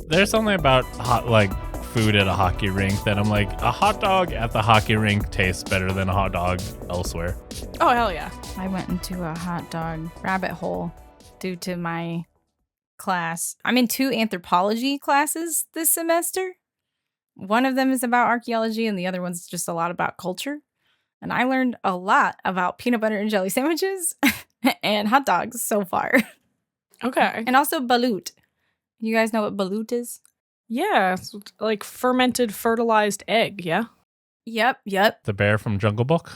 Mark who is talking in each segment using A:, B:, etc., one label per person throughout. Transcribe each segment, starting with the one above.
A: There's something about food at a hockey rink that I'm like, a hot dog at the hockey rink tastes better than a hot dog elsewhere.
B: Oh, hell yeah.
C: I went into a hot dog rabbit hole due to my class. I'm in 2 anthropology classes this semester. One of them is about archaeology and the other one's just a lot about culture. And I learned a lot about peanut butter and jelly sandwiches and hot dogs so far.
B: Okay.
C: And also balut. You guys know what balut is?
B: Yeah, it's like fermented fertilized egg, yeah?
C: Yep.
A: The bear from Jungle Book?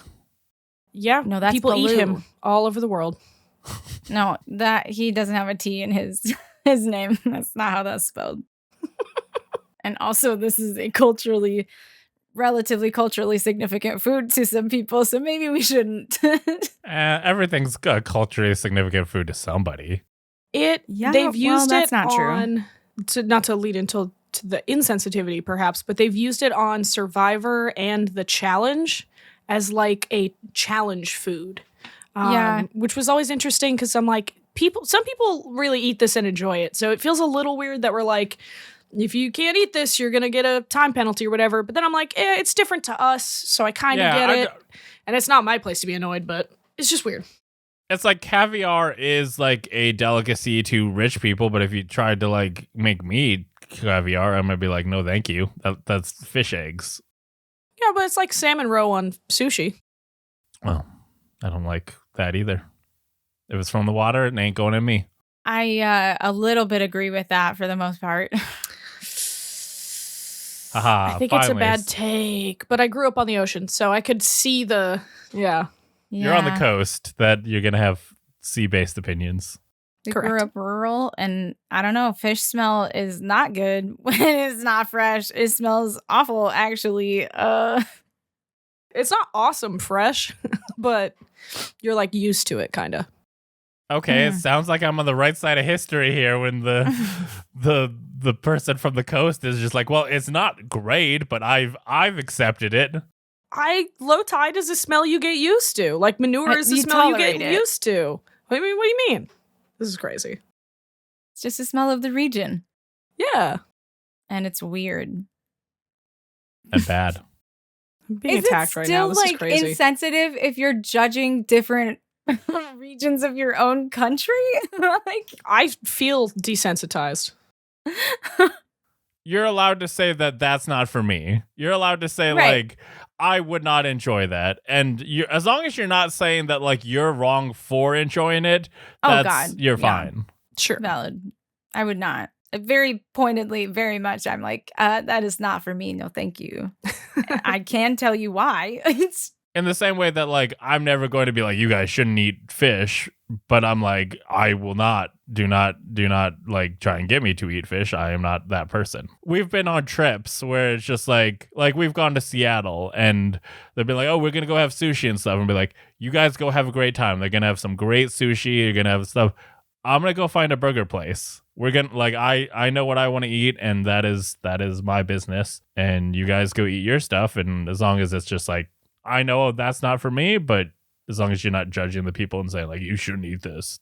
B: Yeah,
C: No, that's
B: people eat
C: Baloo.
B: him all over the world.
C: No, that he doesn't have a T in his name. That's not how that's spelled. And also, this is a relatively culturally significant food to some people, so maybe we shouldn't.
A: Everything's a culturally significant food to somebody.
B: They've used
C: that's
B: it
C: not
B: on, not to lead into the insensitivity perhaps, but they've used it on Survivor and The Challenge as like a challenge food. Which was always interesting because I'm like, some people really eat this and enjoy it. So it feels a little weird that we're like, if you can't eat this, you're going to get a time penalty or whatever. But then I'm like, it's different to us. So I kind of get it. And it's not my place to be annoyed, but it's just weird.
A: It's like caviar is like a delicacy to rich people, but if you tried to like make me eat caviar, I'm gonna be like, no, thank you. That's fish eggs.
B: Yeah, but it's like salmon roe on sushi.
A: Well, I don't like that either. If it's from the water, it ain't going in me.
C: I a little bit agree with that for the most part.
A: Haha,
B: I think
A: finally.
B: it's a bad take, but I grew up on the ocean, so I could see yeah.
A: You're on the coast, that you're gonna have sea-based opinions.
C: We
B: Correct.
C: grew up rural, and I don't know, fish smell is not good when it's not fresh. It smells awful, actually.
B: It's not awesome fresh, but you're like used to it, kind of.
A: Okay, It sounds like I'm on the right side of history here when the person from the coast is just like, well, it's not great, but I've accepted it.
B: Low tide is a smell you get used to. Like manure is a
C: You
B: smell you
C: tolerate
B: get
C: it.
B: used to. What do you mean? This is crazy.
C: It's just the smell of the region,
B: Yeah.
C: and it's weird.
A: And bad.
B: I'm being
C: Is
B: attacked
C: it
B: right
C: still
B: now. This is
C: like
B: crazy.
C: insensitive if you're judging different regions of your own country? Like,
B: I feel desensitized.
A: You're allowed to say that that's not for me. You're allowed to say,
C: Right.
A: like, I would not enjoy that. And as long as you're not saying that, like, you're wrong for enjoying it, you're fine.
B: Sure.
C: valid. I would not. Very pointedly, very much. I'm like, that is not for me. No, thank you. I can tell you why. It's
A: In the same way that, like, I'm never going to be like, you guys shouldn't eat fish, but I'm like, I will not, do not, like, try and get me to eat fish. I am not that person. We've been on trips where it's just like we've gone to Seattle and they'll be like, oh, we're going to go have sushi and stuff. And be like, you guys go have a great time. They're going to have some great sushi. You're going to have stuff. I'm going to go find a burger place. We're going to, like, I know what I want to eat, and that is my business. And you guys go eat your stuff. And as long as it's just like, I know that's not for me, but as long as you're not judging the people and saying, like, you shouldn't eat this,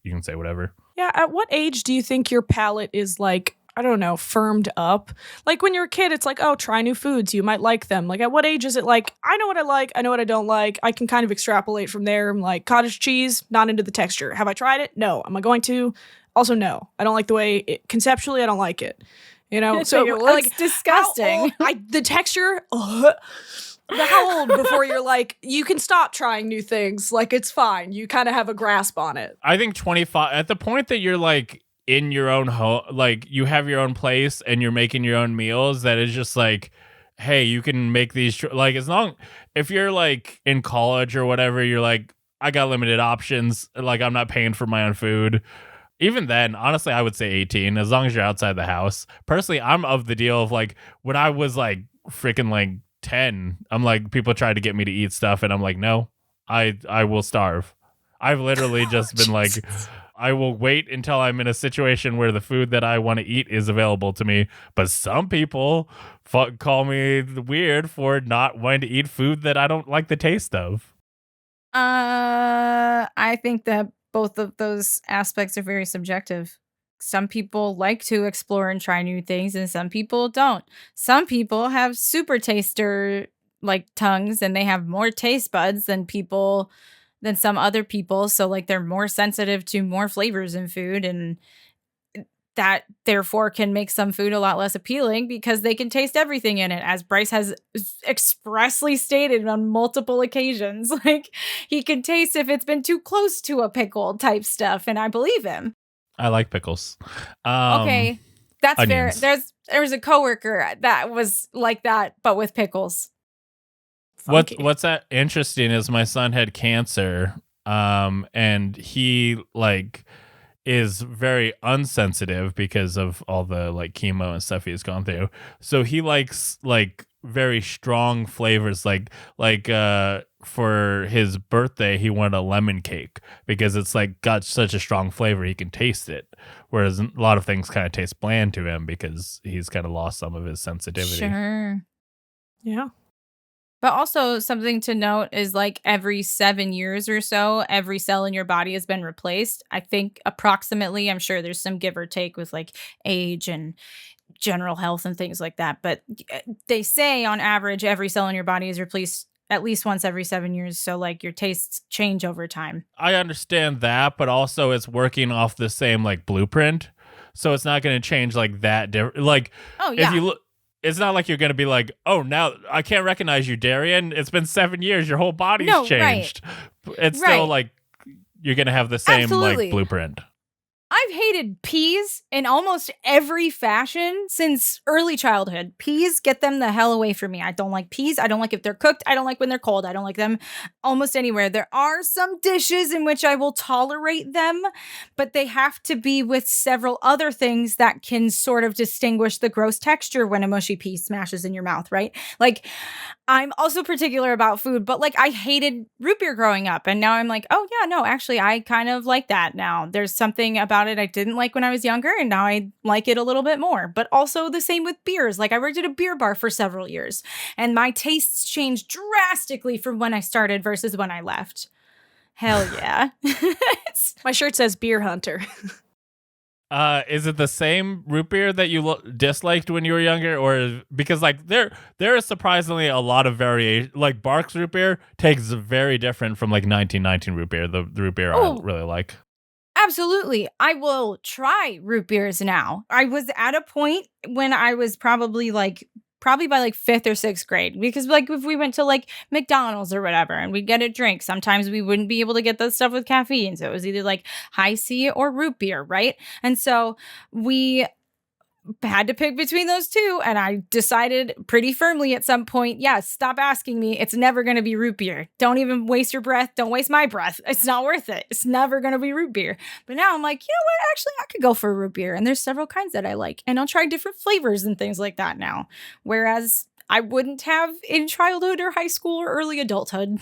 A: you can say whatever.
B: Yeah. At what age do you think your palate is like, I don't know, firmed up? Like when you're a kid, it's like, oh, try new foods. You might like them. Like at what age is it like, I know what I like. I know what I don't like. I can kind of extrapolate from there. I'm like, cottage cheese, not into the texture. Have I tried it? No. Am I going to? Also, no. I don't like the way conceptually, I don't like it. You know?
C: so it looks
B: like
C: disgusting.
B: The texture, how old before you're like, you can stop trying new things? Like, it's fine. You kind of have a grasp on it.
A: I think 25, at the point that you're like in your own home, like you have your own place and you're making your own meals, that is just like, hey, you can make these, like, if you're like in college or whatever, you're like, I got limited options. Like, I'm not paying for my own food. Even then, honestly, I would say 18, as long as you're outside the house. Personally, I'm of the deal of like, when I was like freaking like 10, I'm like, people tried to get me to eat stuff and I'm like, no, I will starve. I've literally just been like, I will wait until I'm in a situation where the food that I want to eat is available to me. But some people call me weird for not wanting to eat food that I don't like the taste of.
C: I think that both of those aspects are very subjective. some people like to explore and try new things and some people don't. Some people have super taster like tongues and they have more taste buds than some other people. So like they're more sensitive to more flavors in food, and that therefore can make some food a lot less appealing because they can taste everything in it, as Bryce has expressly stated on multiple occasions. Like he can taste if it's been too close to a pickle type stuff, and I believe him.
A: I like pickles.
C: Okay, that's
A: onions.
C: fair. There's a coworker that was like that, but with pickles.
A: What's that interesting is my son had cancer, and he like is very unsensitive because of all the like chemo and stuff he's gone through. So he likes like very strong flavors, like for his birthday he wanted a lemon cake because it's like got such a strong flavor he can taste it, whereas a lot of things kind of taste bland to him because he's kind of lost some of his sensitivity.
C: Sure.
B: Yeah.
C: But also something to note is like every 7 years or so, every cell in your body has been replaced. I think approximately, I'm sure there's some give or take with like age and general health and things like that. But they say on average, every cell in your body is replaced at least once every 7 years. So like your tastes change over time.
A: I understand that, but also it's working off the same like blueprint. So it's not going to change like that. Like,
C: oh, yeah.
A: If you look, it's not like you're going to be like, oh, now I can't recognize you, Darrian. It's been 7 years. Your whole body's changed. Right. It's still like you're going to have the same like blueprint.
C: I've hated peas in almost every fashion since early childhood. Peas, get them the hell away from me. I don't like peas. I don't like if they're cooked. I don't like when they're cold. I don't like them almost anywhere. There are some dishes in which I will tolerate them, but they have to be with several other things that can sort of distinguish the gross texture when a mushy pea smashes in your mouth, right? Like, I'm also particular about food, but like I hated root beer growing up, and now I'm like, oh yeah, no, actually I kind of like that now. There's something about it I didn't like when I was younger, and now I like it a little bit more. But also the same with beers. Like I worked at a beer bar for several years, and my tastes changed drastically from when I started versus when I left. Hell yeah.
B: My shirt says Beer Hunter.
A: Is it the same root beer that you disliked when you were younger, or because like there is surprisingly a lot of variation? Like Barks root beer tastes very different from like 1919 root beer, the root beer I really like.
C: Absolutely. I will try root beers now. I was at a point when I was probably by like 5th or 6th grade, because like if we went to like McDonald's or whatever and we'd get a drink, sometimes we wouldn't be able to get the stuff with caffeine. So it was either like high C or root beer, right? And so we had to pick between those two, and I decided pretty firmly at some point, stop asking me. It's never going to be root beer. Don't even waste your breath. Don't waste my breath. It's not worth it. It's never going to be root beer. But now I'm like, you know what? Actually, I could go for a root beer, and there's several kinds that I like, and I'll try different flavors and things like that now, whereas I wouldn't have in childhood or high school or early adulthood.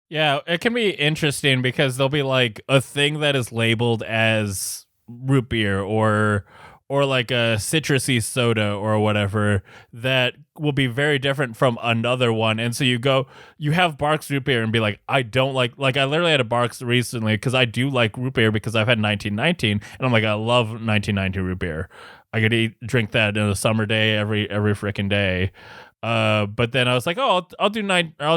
A: Yeah, it can be interesting because there'll be like a thing that is labeled as root beer or like a citrusy soda or whatever that will be very different from another one. And so you have Barks root beer and be like, I don't like I literally had a Barks recently because I do like root beer because I've had 1919 and I'm like, I love 1919 root beer. I could drink that in a summer day every freaking day. But then I was like, oh, I'll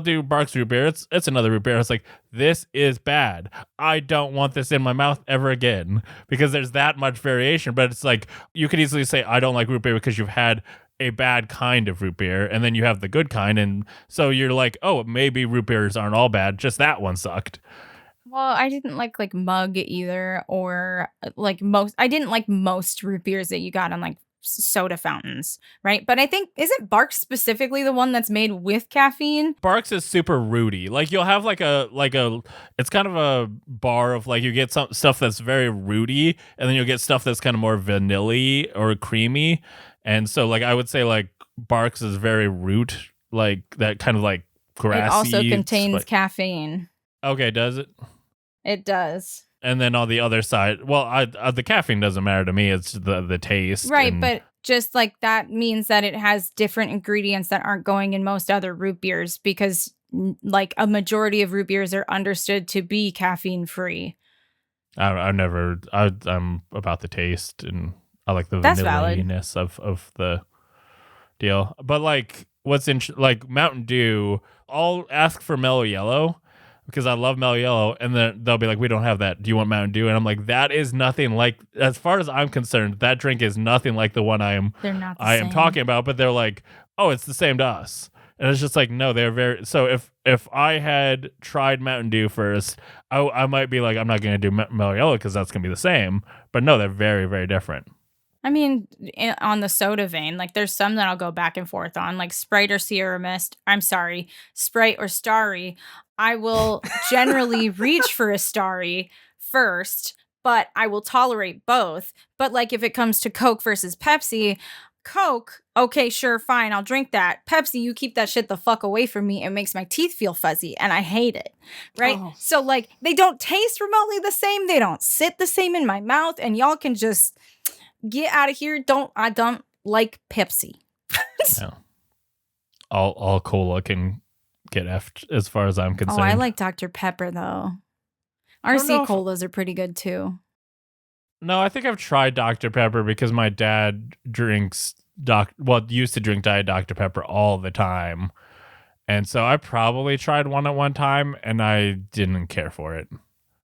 A: do Barks root beer. It's another root beer. I was like, this is bad. I don't want this in my mouth ever again because there's that much variation. But it's like you could easily say I don't like root beer because you've had a bad kind of root beer and then you have the good kind, and so you're like, oh, maybe root beers aren't all bad. Just that one sucked.
C: Well, I didn't like mug either, or I didn't like most root beers that you got on like soda fountains, right? But I think, isn't Barks specifically the one that's made with caffeine?
A: Barks is super rooty. Like you'll have like a it's kind of a bar of like you get some stuff that's very rooty, and then you'll get stuff that's kind of more vanilla or creamy. And so like I would say like Barks is very root, like that kind of like grassy.
C: It also contains caffeine.
A: Okay, does it?
C: It does.
A: And then on the other side, well, the caffeine doesn't matter to me. It's the taste.
C: Right, but just like that means that it has different ingredients that aren't going in most other root beers, because like a majority of root beers are understood to be caffeine free.
A: I'm about the taste, and I like the
C: That's
A: vanilla-ness of the deal. But like, what's like Mountain Dew, I'll ask for Mellow Yellow because I love Mellow Yellow, and then they'll be like, "We don't have that. Do you want Mountain Dew?" And I'm like, "That is nothing like." As far as I'm concerned, that drink is nothing like the one I am talking about. But they're like, "Oh, it's the same to us." And it's just like, no, they're very. So if I had tried Mountain Dew first, I might be like, I'm not going to do Mellow Yellow because that's going to be the same. But no, they're very, very different.
C: I mean, on the soda vein, like there's some that I'll go back and forth on, like Sprite or Sierra Mist. I'm sorry, Sprite or Starry. I will generally reach for a Starry first, but I will tolerate both. But like if it comes to Coke versus Pepsi, Coke, okay, sure, fine, I'll drink that. Pepsi, you keep that shit the fuck away from me. It makes my teeth feel fuzzy, and I hate it, right?
B: Oh.
C: So, like, they don't taste remotely the same. They don't sit the same in my mouth, and y'all can just get out of here. I don't like Pepsi.
A: No. All cola can get effed as far as I'm concerned.
C: Oh, I like Dr. Pepper, though. RC colas are pretty good, too.
A: No, I think I've tried Dr. Pepper because my dad drinks used to drink Diet Dr. Pepper all the time. And so I probably tried one at one time and I didn't care for it.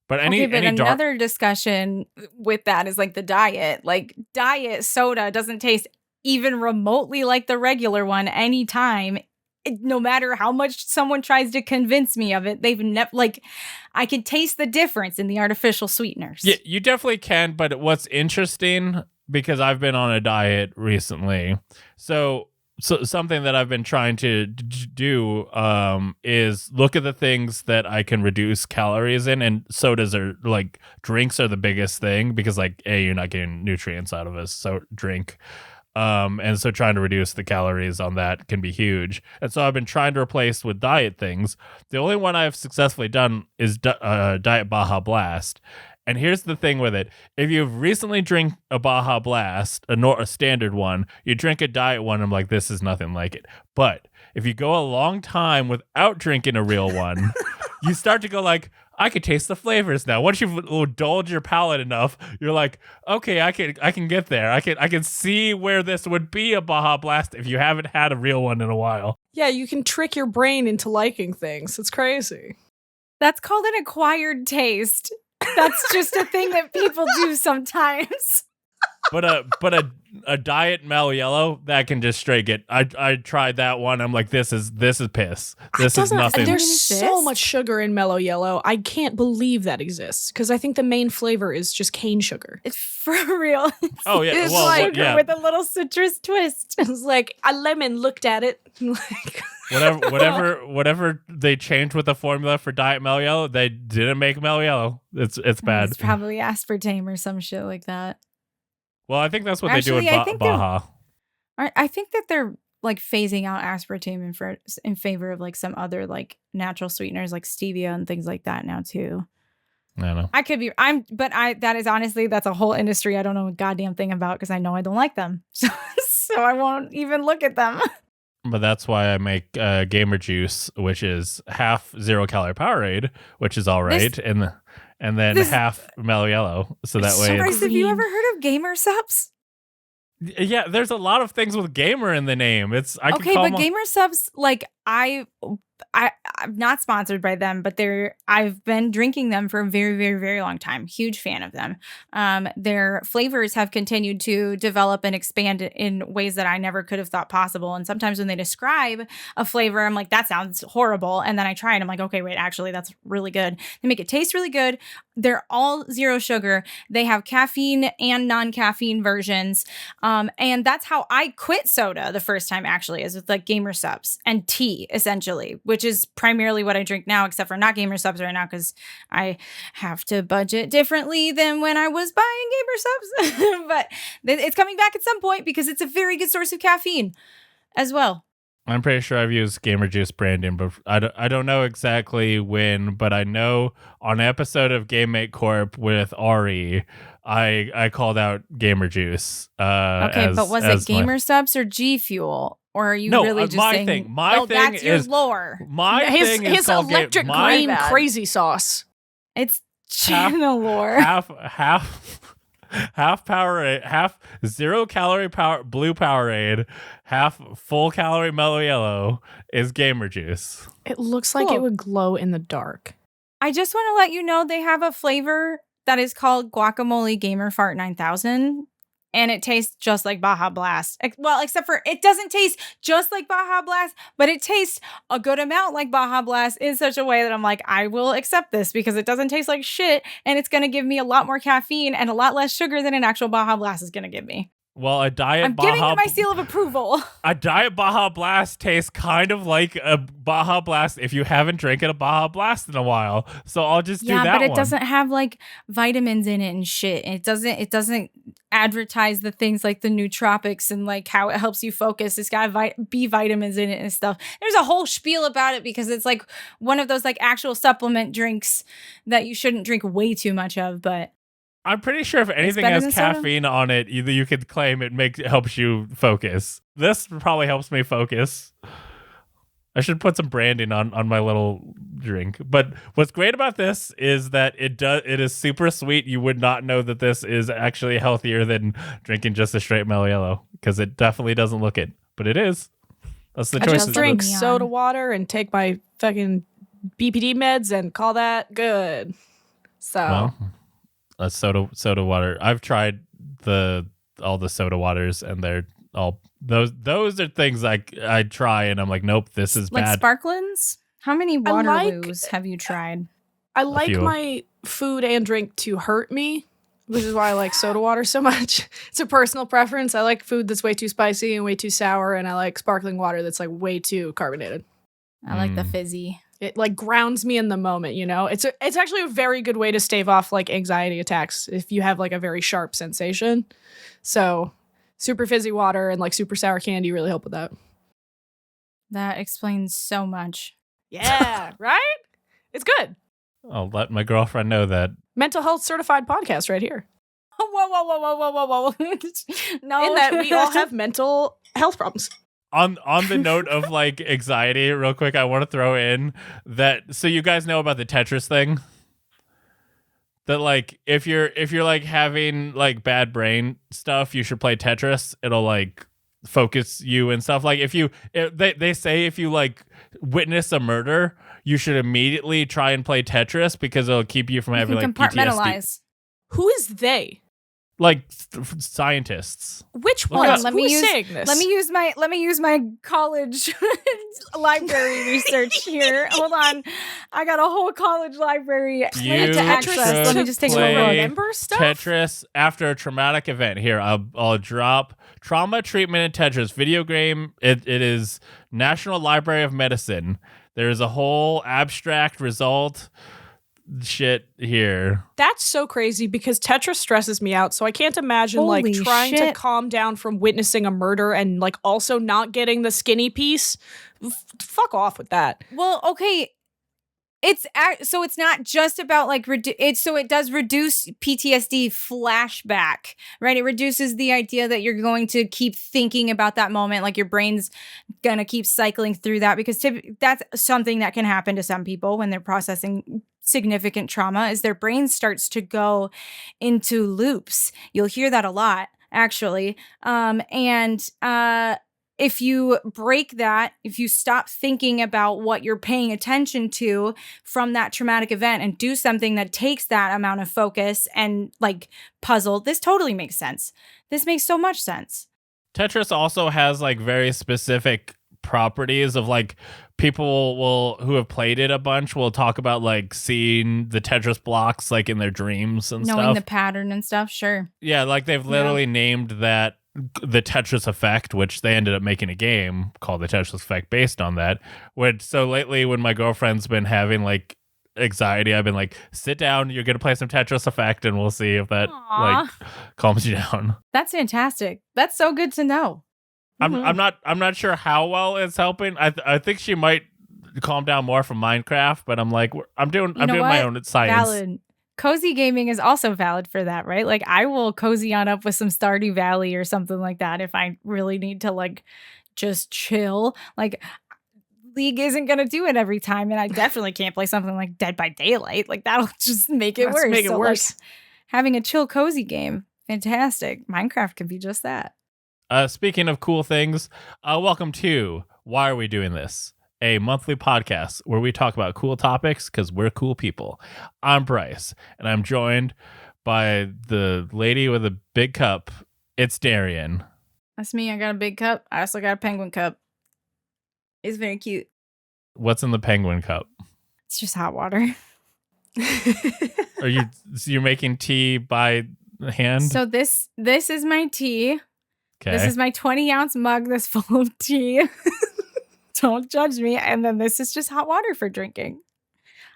A: But another discussion with that is like the diet. Like diet soda doesn't taste even remotely like the regular one anytime. No matter how much someone tries to convince me of it, they've never I can taste the difference in the artificial sweeteners. Yeah, you definitely can. But what's interesting, because I've been on a diet recently, so something that I've been trying to do is look at the things that I can reduce calories in, and sodas are like drinks are the biggest thing because like you're not getting nutrients out of a drink. And so trying to reduce the calories on that can be huge. And so I've been trying to replace with diet things. The only one I've successfully done is Diet Baja Blast. And here's the thing with it. If you've recently drank a Baja Blast, a standard one, you drink a diet one, I'm like, this is nothing like it. But if you go a long time without drinking a real one, you start to go like, I could taste the flavors now. Once you've indulged your palate enough, you're like, okay, I can get there. I can see where this would be a Baja Blast if you haven't had a real one in a while.
B: Yeah, you can trick your brain into liking things. It's crazy.
C: That's called an acquired taste. That's just a thing that people do sometimes.
A: But a diet Mellow Yellow that can just straight get. I tried that one. I'm like, this is piss. This is nothing.
B: There's so much sugar in Mellow Yellow. I can't believe that exists because I think the main flavor is just cane sugar.
C: It's for real.
A: Oh yeah,
C: it's like sugar with a little citrus twist.
B: It's like a lemon looked at it. Like
A: whatever they changed with the formula for Diet Mellow Yellow, they didn't make Mellow Yellow. It's bad.
C: It's probably aspartame or some shit like that.
A: Well, I think that's what they do with Baja.
C: I think that they're like phasing out aspartame in favor of like some other like natural sweeteners like stevia and things like that now too.
A: I don't know.
C: I could be. That is honestly, that's a whole industry I don't know a goddamn thing about because I know I don't like them. So I won't even look at them.
A: But that's why I make Gamer Juice, which is half 0-calorie Powerade, which is all right, and then half Mellow Yellow. So that way.
C: Bryce, have you ever heard of Gamer Subs?
A: Yeah, there's a lot of things with gamer in the name.
C: Gamer Subs, like I'm not sponsored by them, but I've been drinking them for a very, very, very long time. Huge fan of them. Their flavors have continued to develop and expand in ways that I never could have thought possible. And sometimes when they describe a flavor, I'm like, that sounds horrible. And then I try it. I'm like, okay, wait, actually, that's really good. They make it taste really good. They're all 0 sugar. They have caffeine and non-caffeine versions. And that's how I quit soda the first time, actually, is with like Gamer Subs and tea, essentially, which is primarily what I drink now, except for not Gamer Subs right now because I have to budget differently than when I was buying Gamer Subs. But it's coming back at some point because it's a very good source of caffeine as well.
A: I'm pretty sure I've used Gamer Juice branding, but I don't know exactly when, but I know on an episode of Game Mate Corp with Ari, I called out Gamer Juice.
C: But was it Gamer Subs or G Fuel? Or are you really just saying,
A: my thing
C: that's your
A: is
C: lore?
A: My thing is
B: his electric green crazy sauce.
C: It's Channel lore.
A: Half Powerade, half 0 calorie blue Powerade, half full calorie Mellow Yellow is gamer juice.
B: It looks like it would glow in the dark.
C: I just want to let you know they have a flavor that is called Guacamole Gamer Fart 9000. And it tastes just like Baja Blast. Well, except for it doesn't taste just like Baja Blast, but it tastes a good amount like Baja Blast in such a way that I'm like, I will accept this because it doesn't taste like shit. And it's going to give me a lot more caffeine and a lot less sugar than an actual Baja Blast is going to give me.
A: Well,
C: I'm giving it my seal of approval.
A: A Diet Baja Blast tastes kind of like a Baja Blast if you haven't drank a Baja Blast in a while. So I'll just do that one.
C: Yeah, but it doesn't have like vitamins in it and shit. It doesn't advertise the things like the nootropics and like how it helps you focus. It's got B vitamins in it and stuff. There's a whole spiel about it because it's like one of those like actual supplement drinks that you shouldn't drink way too much of, but
A: I'm pretty sure if anything has caffeine on it, either you could claim it helps you focus. This probably helps me focus. I should put some branding on my little drink. But what's great about this is that it is super sweet. You would not know that this is actually healthier than drinking just a straight Mellow Yellow because it definitely doesn't look it, but it is. That's the choice.
B: I just drink soda water and take my fucking BPD meds and call that good. So.
A: Well, soda water. I've tried all the soda waters, and they're all those are things I try, and I'm like, nope, this is
C: like
A: bad.
C: Sparklins? How many Waterloos have you tried?
B: I like my food and drink to hurt me, which is why I like soda water so much. It's a personal preference. I like food that's way too spicy and way too sour, and I like sparkling water that's like way too carbonated.
C: I like the fizzy.
B: It like grounds me in the moment, you know? It's actually a very good way to stave off like anxiety attacks if you have like a very sharp sensation. So super fizzy water and like super sour candy really help with that.
C: That explains so much.
B: Yeah, right? It's good.
A: I'll let my girlfriend know that.
B: Mental health certified podcast right here.
C: Whoa. No.
B: In that we all have mental health problems.
A: On the note of like anxiety, real quick, I want to throw in that so you guys know about the Tetris thing. That like if you're like having like bad brain stuff, you should play Tetris. It'll like focus you and stuff. Like they say if you like witness a murder, you should immediately try and play Tetris because it'll keep you from having like
C: compartmentalize.
A: PTSD.
B: Who is they?
A: Like scientists.
B: Which one?
C: Let me use my college library research here. Hold on, I got a whole college library to access. Let me just take a look.
B: Remember stuff.
A: Tetris after a traumatic event. Here, I'll drop trauma treatment in Tetris video game. It is National Library of Medicine. There's a whole abstract result. Shit here.
B: That's so crazy because Tetris stresses me out. So I can't imagine like trying to calm down from witnessing a murder and like also not getting the skinny piece. Fuck off with that.
C: Well, okay. It's not just about like it does reduce PTSD flashback, right? It reduces the idea that you're going to keep thinking about that moment, like your brain's gonna keep cycling through that because that's something that can happen to some people when they're processing significant trauma is their brain starts to go into loops. You'll hear that a lot, actually. If you break that, if you stop thinking about what you're paying attention to from that traumatic event and do something that takes that amount of focus and like puzzle, this totally makes sense. This makes so much sense.
A: Tetris also has like very specific properties of like people who have played it a bunch will talk about like seeing the Tetris blocks like in their dreams and
C: knowing the pattern and stuff. Sure.
A: Yeah, like they've literally named that the Tetris effect, which they ended up making a game called the Tetris effect based on that. So lately when my girlfriend's been having like anxiety, I've been like, sit down, you're gonna play some Tetris effect and we'll see if that like calms you down.
C: That's fantastic. That's so good to know.
A: I'm not sure how well it's helping. I think she might calm down more from Minecraft, but I'm like I'm doing my own science.
C: Valid. Cozy gaming is also valid for that, right? Like I will cozy on up with some Stardew Valley or something like that if I really need to like just chill. Like League isn't going to do it every time. And I definitely can't play something like Dead by Daylight. Like, that'll just make it worse.
B: Make it worse.
C: Like, having a chill, cozy game, fantastic. Minecraft can be just that.
A: Speaking of cool things, welcome to Why Are We Doing This? A monthly podcast where we talk about cool topics because we're cool people. I'm Bryce, and I'm joined by the lady with a big cup. It's Darrian.
C: That's me. I got a big cup. I also got a penguin cup. It's very cute.
A: What's in the penguin cup?
C: It's just hot water.
A: You're making tea by hand?
C: So this is my tea.
A: Okay.
C: This is my 20-ounce mug that's full of tea. Don't judge me. And then this is just hot water for drinking.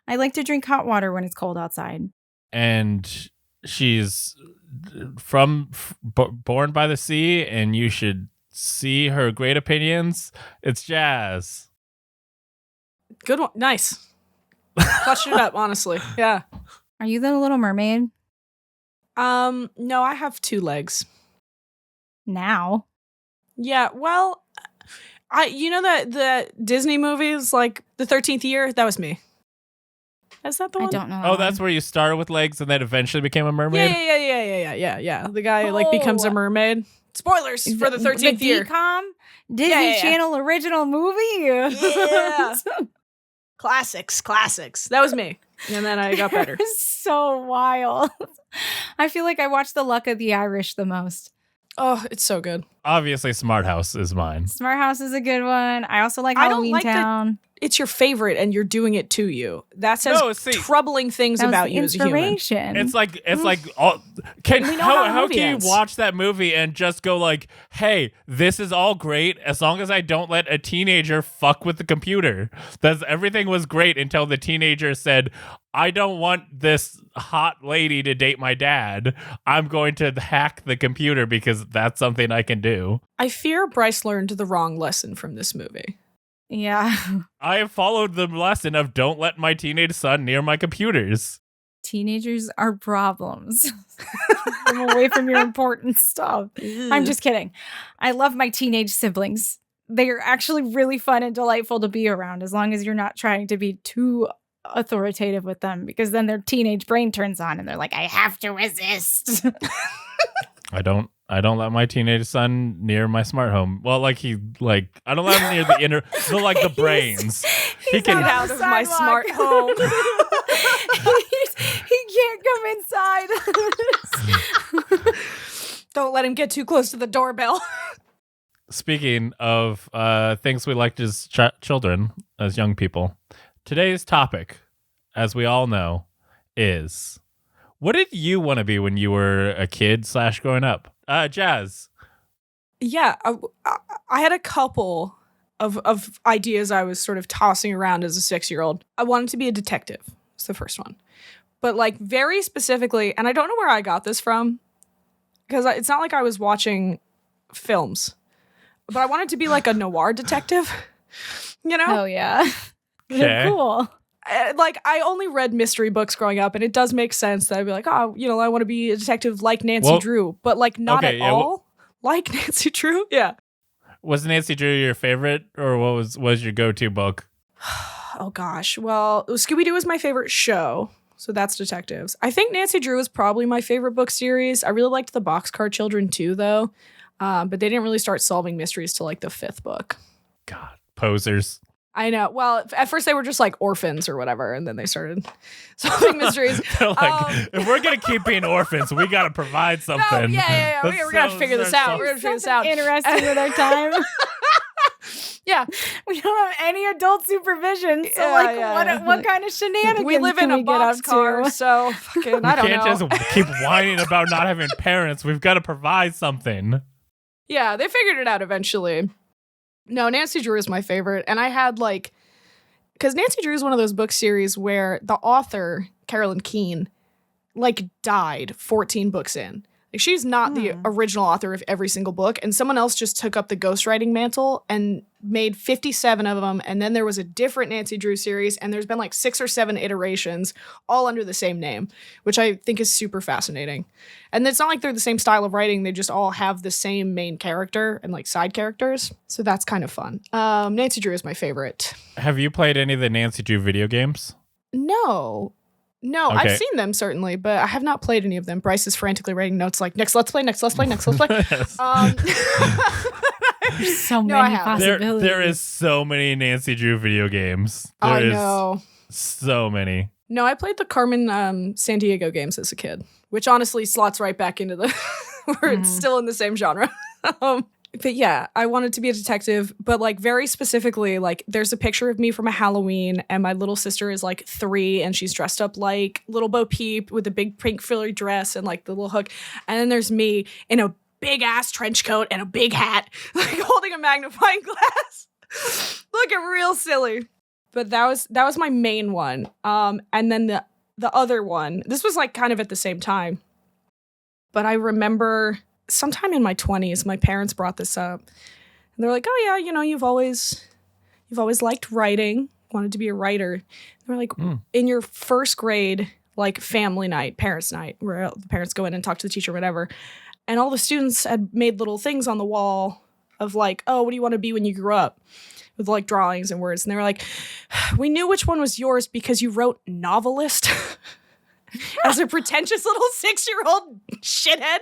C: I like to drink hot water when it's cold outside.
A: And she's born by the sea, and you should see her great opinions. It's Jazz.
B: Good one. Nice. Clutched it up, honestly. Yeah.
C: Are you the Little Mermaid?
B: No, I have 2 legs.
C: Now?
B: Yeah, well, you know that the Disney movies, like The 13th Year? That was me. Is that the one?
C: I don't know.
A: Oh, that's where you started with legs and then eventually became a mermaid?
B: Yeah. The guy becomes a mermaid. Spoilers for the 13th year.
C: DCOM Disney Channel original movie.
B: Yeah. Classics. That was me. And then I got better.
C: So wild. I feel like I watched The Luck of the Irish the most.
B: Oh, it's so good.
A: Obviously, Smart House is mine.
C: Smart House is a good one. I also like Halloween Town.
B: It's your favorite and you're doing it to you. That says troubling things about you as a human.
A: It's like how can you watch that movie and just go like, hey, this is all great as long as I don't let a teenager fuck with the computer. Everything was great until the teenager said, I don't want this hot lady to date my dad. I'm going to hack the computer because that's something I can do.
B: I fear Bryce learned the wrong lesson from this movie.
C: Yeah.
A: I have followed the lesson of don't let my teenage son near my computers.
C: Teenagers are problems. Keep them away from your important stuff. I'm just kidding. I love my teenage siblings. They are actually really fun and delightful to be around as long as you're not trying to be too authoritative with them, because then their teenage brain turns on and they're like, I have to resist.
A: I don't let my teenage son near my smart home. Well, I don't let him near the brains.
C: He
B: can get out of my smart home.
C: he can't come inside.
B: Don't let him get too close to the doorbell.
A: Speaking of things we liked as children, as young people, today's topic, as we all know, is what did you want to be when you were a kid / growing up? Jazz.
B: Yeah, I had a couple of ideas I was sort of tossing around as a 6-year-old. I wanted to be a detective. It's the first one. But very specifically, and I don't know where I got this from, because it's not like I was watching films, but I wanted to be like a noir detective, you know?
C: Oh, yeah.
A: Okay.
C: Cool.
B: I only read mystery books growing up, and it does make sense that I'd be like, I want to be a detective like Nancy Drew, but not at all like Nancy Drew. Yeah.
A: Was Nancy Drew your favorite, or what was your go-to book?
B: Oh gosh. Well, Scooby-Doo was my favorite show, so that's detectives. I think Nancy Drew is probably my favorite book series. I really liked the Boxcar Children too, though, but they didn't really start solving mysteries till the 5th book.
A: God, posers.
B: I know. Well, at first they were just orphans or whatever, and then they started solving mysteries.
A: They're if we're gonna keep being orphans, we gotta provide something.
B: No, yeah. We're gonna figure this out. We're gonna figure this out.
C: Interesting with our time.
B: Yeah,
C: we don't have any adult supervision. So what kind of shenanigans?
B: We live in a boxcar, so fucking I don't know.
A: We can't just keep whining about not having parents. We've got to provide something.
B: Yeah, they figured it out eventually. No, Nancy Drew is my favorite. And I had because Nancy Drew is one of those book series where the author, Carolyn Keene, died 14 books in. She's not the original author of every single book, and someone else just took up the ghostwriting mantle and made 57 of them, and then there was a different Nancy Drew series, and there's been like 6 or 7 iterations, all under the same name, which I think is super fascinating. And it's not like they're the same style of writing, they just all have the same main character and like side characters, so that's kind of fun. Nancy Drew is my favorite.
A: Have you played any of the Nancy Drew video games?
B: No,
A: Okay.
B: I've seen them certainly, but I have not played any of them. Bryce is frantically writing notes like, next let's play, next let's play, next let's play.
C: There's so many possibilities.
A: There is so many Nancy Drew video games.
B: I know.
A: So many.
B: No, I played the Carmen San Diego games as a kid, which honestly slots right back into the where it's still in the same genre. But yeah, I wanted to be a detective, but like very specifically, like there's a picture of me from a Halloween and my little sister is like 3 and she's dressed up like Little Bo Peep with a big pink frilly dress and like the little hook. And then there's me in a big ass trench coat and a big hat, like holding a magnifying glass, looking real silly. But that was my main one. And then the other one, this was like kind of at the same time, but I remember sometime in my 20s, my parents brought this up. And they're like, oh yeah, you know, you've always liked writing, wanted to be a writer. And we're like, in your first grade, like family night, parents' night, where the parents go in and talk to the teacher, whatever. And all the students had made little things on the wall of like, oh, what do you want to be when you grow up? With like drawings and words. And they were like, we knew which one was yours because you wrote novelist. As a pretentious little 6-year-old shithead.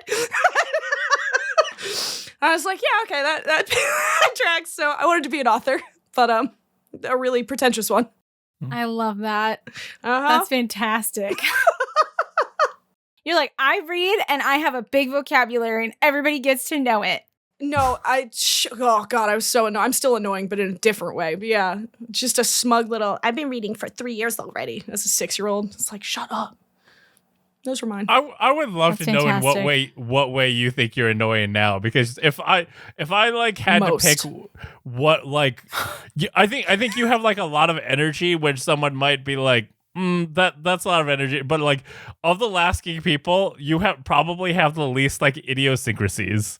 B: I was like, yeah, okay, that tracks. So I wanted to be an author, but a really pretentious one.
C: I love that. That's fantastic. You're like, I read and I have a big vocabulary and everybody gets to know it.
B: No, oh God, I was so annoying. I'm still annoying, but in a different way. But yeah, just a smug little, I've been reading for 3 years already. As a 6-year-old, it's like, shut up. Those were mine.
A: I would love
C: That's
A: to know
C: fantastic.
A: in what way you think you're annoying now, because if I like had
B: Most.
A: to pick what like I think you have like a lot of energy, which someone might be like that's a lot of energy, but like of the Last Geek people, you probably have the least like idiosyncrasies.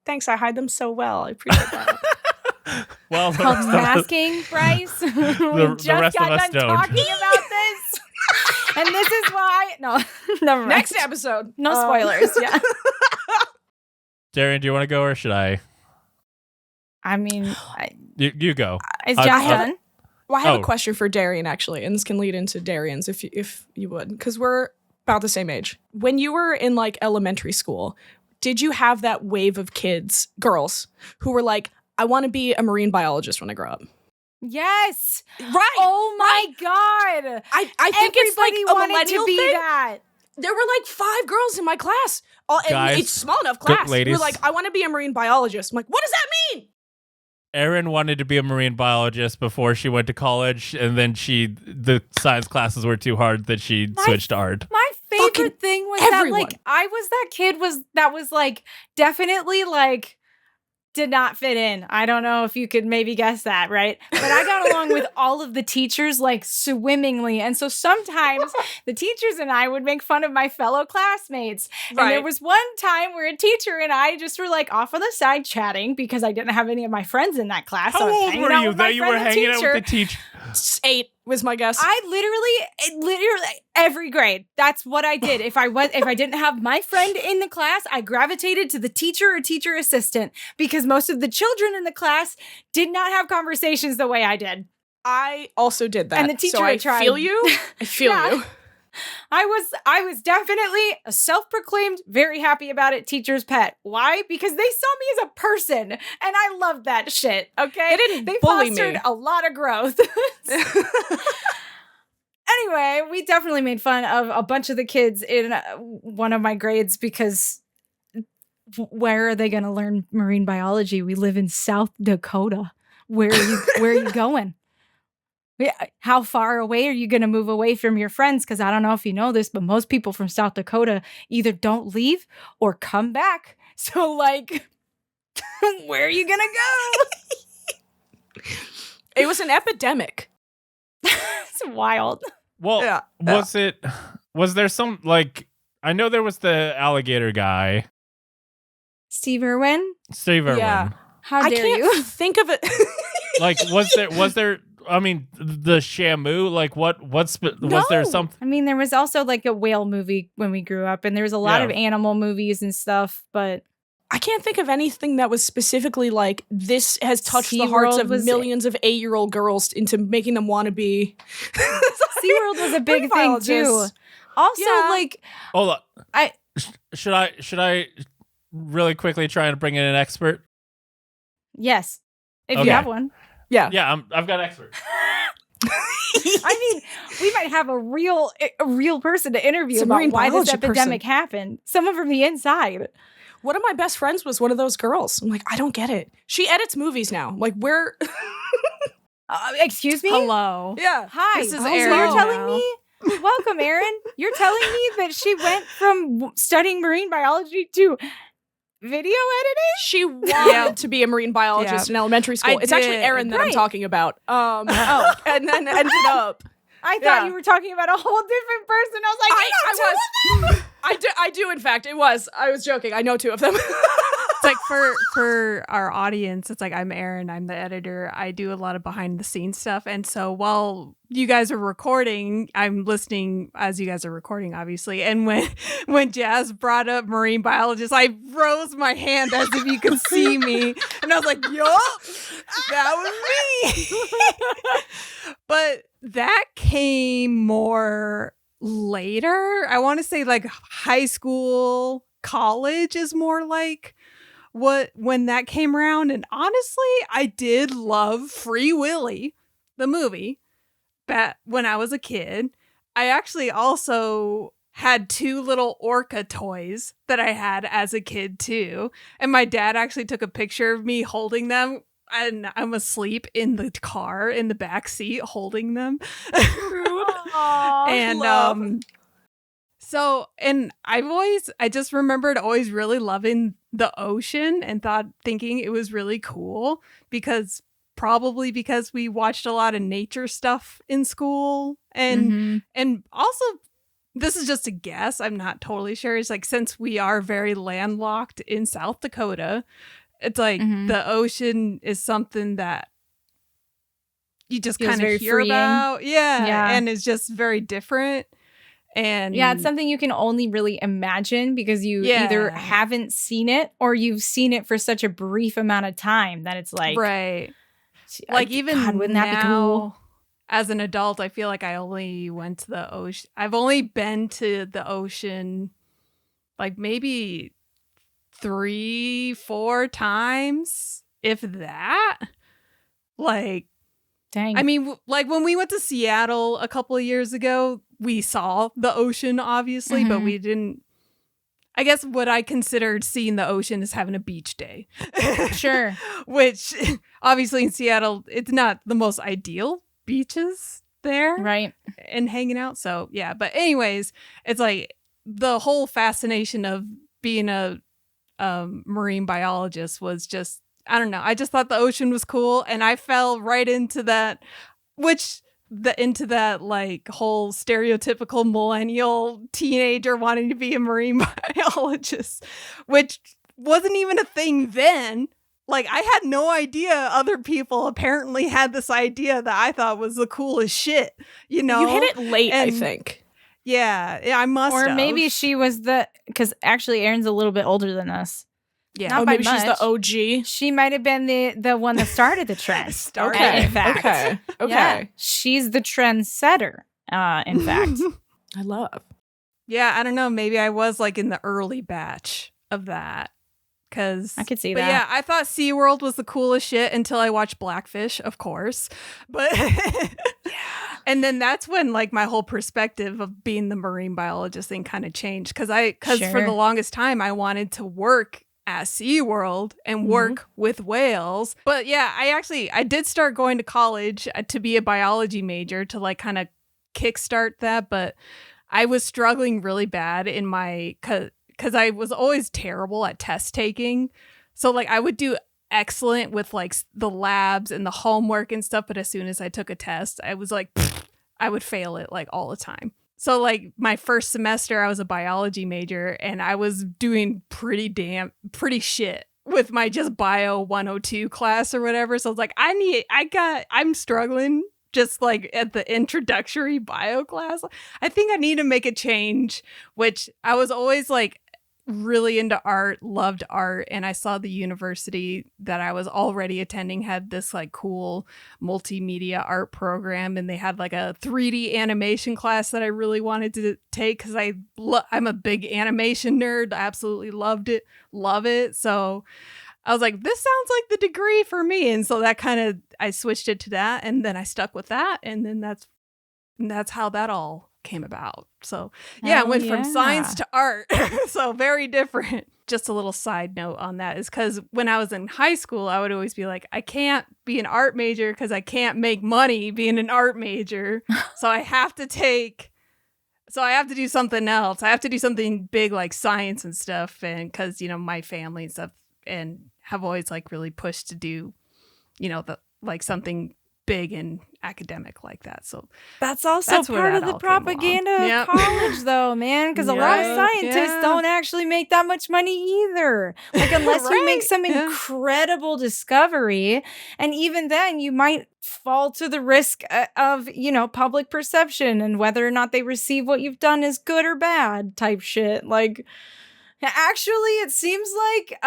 B: Thanks, I hide them so well. I appreciate that.
A: Well,
C: It's called masking, Bryce. We just
A: rest of
C: got
A: us
C: done
A: don't.
C: talking about this. And this is why... No, never mind.
B: Next episode.
C: No spoilers, yeah.
A: Darrian, do you want to go or should I?
C: I mean...
A: You go.
C: Is Jeff done?
B: Well, I have a question for Darrian, actually, and this can lead into Darrian's if you would, because we're about the same age. When you were in like elementary school, did you have that wave of girls, who were like, I want to be a marine biologist when I grow up?
C: Yes.
B: Right.
C: Oh my God.
B: I think it's like a
C: wanted
B: millennial
C: to be
B: thing.
C: that.
B: There were like 5 girls in my class. And
A: Guys,
B: it's a small enough class. Who
A: ladies.
B: were like, I want to be a marine biologist. I'm like, what does that mean?
A: Erin wanted to be a marine biologist before she went to college, and then the science classes were too hard that she switched to art.
C: My
B: Fucking
C: favorite thing was
B: everyone.
C: that like I was that kid that was like definitely like did not fit in. I don't know if you could maybe guess that, right? But I got along with all of the teachers like swimmingly. And so sometimes the teachers and I would make fun of my fellow classmates.
B: Right.
C: And there was one time where a teacher and I just were like off on the side chatting because I didn't have any of my friends in that class.
A: How old were you that you were hanging out with the teacher?
B: 8 was my guess.
C: I literally every grade. That's what I did. If I didn't have my friend in the class, I gravitated to the teacher or teacher assistant because most of the children in the class did not have conversations the way I did.
B: I also did that.
C: And the teacher
B: so I
C: tried.
B: feel you. I feel
C: Yeah.
B: you.
C: I was definitely a self-proclaimed, very happy about it teacher's pet. Why? Because they saw me as a person, and I loved that shit. Okay,
B: They bully
C: fostered
B: me.
C: a lot of growth. Anyway, we definitely made fun of a bunch of the kids in one of my grades because where are they going to learn marine biology? We live in South Dakota. Where are you going? How far away are you going to move away from your friends? Because I don't know if you know this, but most people from South Dakota either don't leave or come back. So, like, where are you going to go?
B: It was an epidemic.
C: It's wild.
A: Well,
B: Yeah.
A: was there some like I know there was the alligator guy.
C: Steve Irwin?
A: Steve Irwin.
B: Yeah.
C: How
B: I
C: dare
B: can't
C: you?
B: think of it.
A: Like, was there, I mean, the Shamu, like, was there something?
C: I mean, there was also like a whale movie when we grew up, and there was a lot of animal movies and stuff, but
B: I can't think of anything that was specifically like, this has touched the
C: SeaWorld
B: hearts of
C: was-
B: millions of 8-year-old girls into making them want to be.
C: SeaWorld was a big thing too. Also, like,
A: Hold on.
C: I-
A: Should I really quickly try and bring in an expert?
C: yes, if
A: Okay.
C: you have one.
B: Yeah.
A: Yeah, I've got expert.
C: I mean, we might have a real person to interview
B: It's a
C: about
B: marine
C: why this
B: biology
C: epidemic happened. Someone from the inside.
B: One of my best friends was one of those girls. I'm like, I don't get it. She edits movies now. Like, where?
C: Excuse me?
D: Hello.
B: Yeah.
C: Hi.
D: This is
C: So
D: Erin
C: you're telling
D: now.
C: me? Welcome, Erin. You're telling me that she went from studying marine biology to video editing?
B: She wanted to be a marine biologist in elementary school. It's actually
D: did.
B: Erin that I'm
C: Right.
B: talking about. And then ended up.
C: I thought
B: Yeah.
C: you were talking about a whole different person. I was like, I know two of them.
B: I do, in fact. It was. I was joking. I know two of them.
D: It's like for our audience, it's like I'm Erin, I'm the editor. I do a lot of behind the scenes stuff. And so while you guys are recording, I'm listening as you guys are recording, obviously. And when Jazz brought up marine biologist, I rose my hand as if you could see me. And I was like, yup, that was me. But that came more later. I want to say like high school, college is more like when that came around. And honestly, I did love Free Willy, the movie, back when I was a kid. I actually also had 2 little orca toys that I had as a kid too. And my dad actually took a picture of me holding them. And I'm asleep in the car in the back seat holding them. And so, and I just remembered always really loving the ocean and thinking it was really cool probably because we watched a lot of nature stuff in school. And also, this is just a guess, I'm not totally sure. It's like, since we are very landlocked in South Dakota, it's like the ocean is something that you just
C: Feels
D: kind of
C: very
D: hear
C: freeing.
D: about.
C: Yeah.
D: And it's just very different. And
C: Yeah, it's something you can only really imagine because you either haven't seen it or you've seen it for such a brief amount of time that it's like,
D: right. Like even
C: God, wouldn't that be
D: now,
C: cool?
D: As an adult, I feel like I only went to the ocean. I've only been to the ocean like maybe 3-4 times, if that. Like,
C: Dang.
D: I mean, like when we went to Seattle a couple of years ago, we saw the ocean, obviously, but we didn't. I guess what I considered seeing the ocean is having a beach day.
C: Sure.
D: Which obviously in Seattle, it's not the most ideal beaches there.
C: Right.
D: And hanging out. So yeah. But anyways, it's like the whole fascination of being a marine biologist was just, I don't know. I just thought the ocean was cool. And I fell right into that, into that like whole stereotypical millennial teenager wanting to be a marine biologist, which wasn't even a thing then. Like, I had no idea other people apparently had this idea that I thought was the coolest shit, you know?
B: You hit it late, I
D: And-
B: think.
D: Yeah, I must
C: Or
D: have.
C: maybe she was because actually Erin's a little bit older than us.
D: Yeah.
C: Not
B: Oh,
C: by
B: maybe she's the
C: much.
B: OG.
C: She might have been the one that started the trend.
B: Okay.
C: In fact.
B: Okay.
C: Yeah, she's the trendsetter, in fact.
B: I love.
D: Yeah, I don't know. Maybe I was like in the early batch of that.
C: I could see
D: but
C: that.
D: yeah, I thought SeaWorld was the coolest shit until I watched Blackfish, of course. But and then that's when like my whole perspective of being the marine biologist thing kind of changed. Because for
C: Sure.
D: the longest time I wanted to work at SeaWorld and work with whales. But yeah, I did start going to college to be a biology major to like kind of kickstart that, but I was struggling really bad in my because I was always terrible at test taking. So like I would do excellent with like the labs and the homework and stuff, but as soon as I took a test, I was like, I would fail it like all the time. So like my first semester, I was a biology major and I was doing pretty shit with my just bio 102 class or whatever. So I was like, I'm struggling just like at the introductory bio class. I think I need to make a change, which I was always like really into art, loved art, and I saw the university that I was already attending had this like cool multimedia art program, and they had like a 3D animation class that I really wanted to take because I'm a big animation nerd. I absolutely love it. So I was like, this sounds like the degree for me, and so that kind of I switched it to that, and then I stuck with that, and then that's how that all came about. So yeah, I went from science to art. So very different. Just a little side note on that is because when I was in high school, I would always be like, I can't be an art major because I can't make money being an art major. So I have to do something else. I have to do something big like science and stuff. And because, my family and stuff and have always like really pushed to do, something big and academic like that. So
C: that's also part of the propaganda of college though, man, because a lot of scientists don't actually make that much money either, like unless you make some incredible discovery, and even then you might fall to the risk of public perception and whether or not they receive what you've done is good or bad type shit. Like actually, it seems like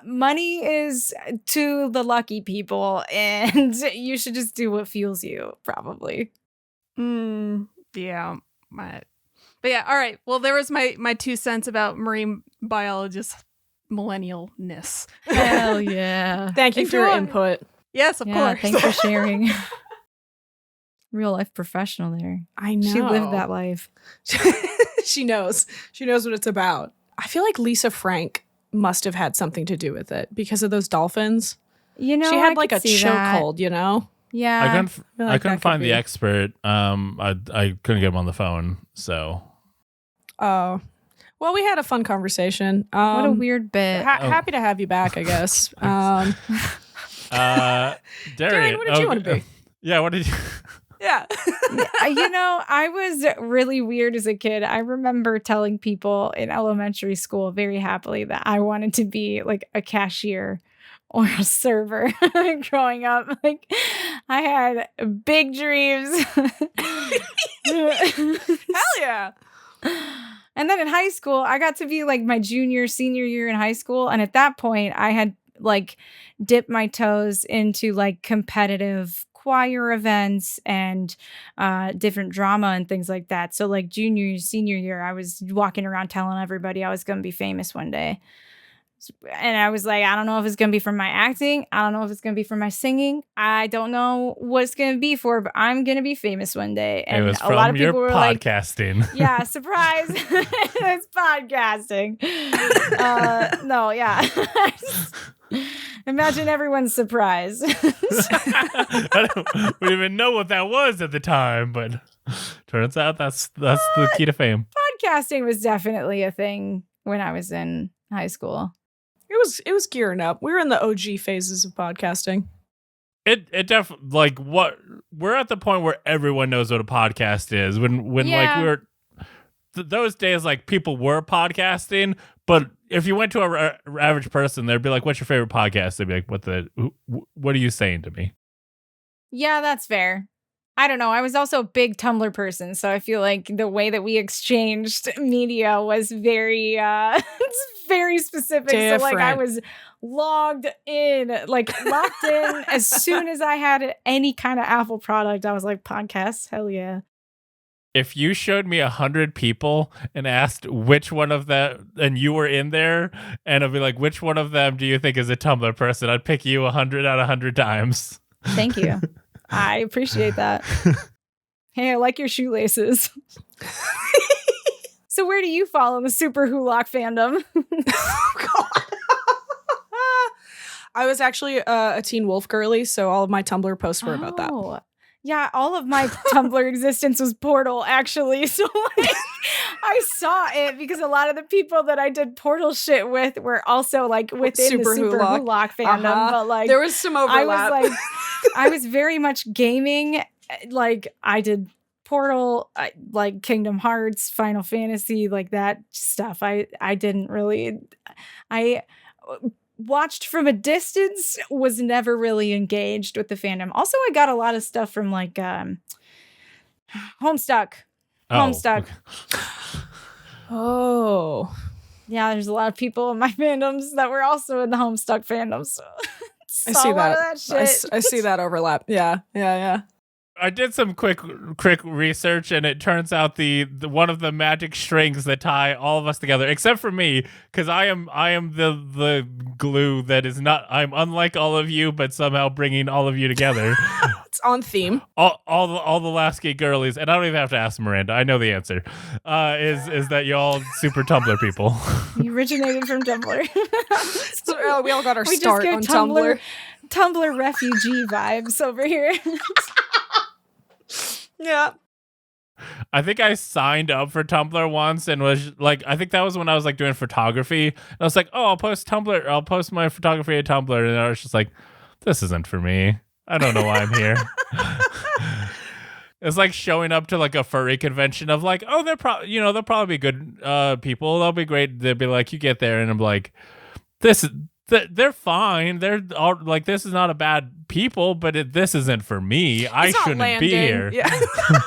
C: money is to the lucky people, and you should just do what fuels you, probably.
D: Yeah. But yeah, all right. Well, there was my 2 cents about marine biologist millennialness.
C: Hell yeah.
B: Thank you for your input.
D: Yes, of course.
C: Thanks for sharing. Real life professional there.
B: I know.
C: She lived that life.
B: She knows. She knows what it's about. I feel like Lisa Frank must have had something to do with it because of those dolphins. She had like a chokehold,
C: Yeah.
A: I couldn't find the expert. I couldn't get him on the phone, so.
B: Oh. Well, we had a fun conversation.
C: What a weird bit.
B: Happy to have you back, I guess.
A: Darrian,
B: what did you want to be?
A: Yeah, what did you...
B: Yeah.
C: I was really weird as a kid. I remember telling people in elementary school very happily that I wanted to be like a cashier or a server growing up. Like I had big dreams.
B: Hell yeah.
C: And then in high school, I got to be like my senior year in high school. And at that point, I had like dipped my toes into like competitive choir events and different drama and things like that. So like senior year, I was walking around telling everybody I was going to be famous one day. And I was like, I don't know if it's going to be from my acting. I don't know if it's going to be from my singing. I don't know what it's going to be for, but I'm going to be famous one day. And
A: it was
C: a lot of people were
A: podcasting.
C: Like, yeah, surprise. It's podcasting. No, yeah. Imagine everyone's surprised.
A: We didn't even know what that was at the time, but turns out that's the key to fame.
C: Podcasting was definitely a thing when I was in high school.
B: It was gearing up. We were in the OG phases of podcasting.
A: It definitely like what we're at the point where everyone knows what a podcast is. When like we were those days, like people were podcasting, but if you went to a average person, they'd be like, "What's your favorite podcast?" They'd be like, "What are you saying to me?"
C: Yeah, that's fair. I don't know. I was also a big Tumblr person, so I feel like the way that we exchanged media was very, it's very specific.
B: Different.
C: So like I was locked in as soon as I had any kind of Apple product. I was like, podcasts, hell yeah.
A: If you showed me 100 people and asked which one of them, and you were in there, and I'd be like, which one of them do you think is a Tumblr person? I'd pick you 100 out of 100 times.
C: Thank you. I appreciate that. Hey, I like your shoelaces. So where do you fall in the Super Hulock fandom?
B: Oh, God. I was actually a Teen Wolf girly, so all of my Tumblr posts were about that.
C: Yeah, all of my Tumblr existence was Portal, actually. So like, I saw it because a lot of the people that I did Portal shit with were also like within the Super Hulock fandom. But like
B: there was some overlap.
C: I was very much gaming. Like I did Portal, like Kingdom Hearts, Final Fantasy, like that stuff. I didn't really. I watched from a distance, was never really engaged with the fandom. Also, I got a lot of stuff from like Homestuck. Homestuck.
A: Okay.
B: Oh.
C: Yeah, there's a lot of people in my fandoms that were also in the Homestuck fandom. So
B: I see that.
C: That shit.
B: I see that overlap. Yeah.
A: I did some quick research, and it turns out the one of the magic strings that tie all of us together, except for me, because I am the glue that is not. I'm unlike all of you, but somehow bringing all of you together.
B: It's on theme.
A: All the Lasky girlies, and I don't even have to ask Miranda. I know the answer. Is that y'all super Tumblr people?
C: You originated from Tumblr.
B: So, we all got our start on Tumblr.
C: Tumblr refugee vibes over here.
B: Yeah.
A: I think I signed up for Tumblr once and was like, I think that was when I was like doing photography. And I was like, oh, I'll post my photography at Tumblr. And I was just like, this isn't for me. I don't know why I'm here. It's like showing up to like a furry convention of like, oh, they'll probably be good people. They'll be great. They'll be like, you get there and I'm like, they're fine. They're all like, this is not a bad people, but this isn't for me. I shouldn't be here.
B: Yeah. I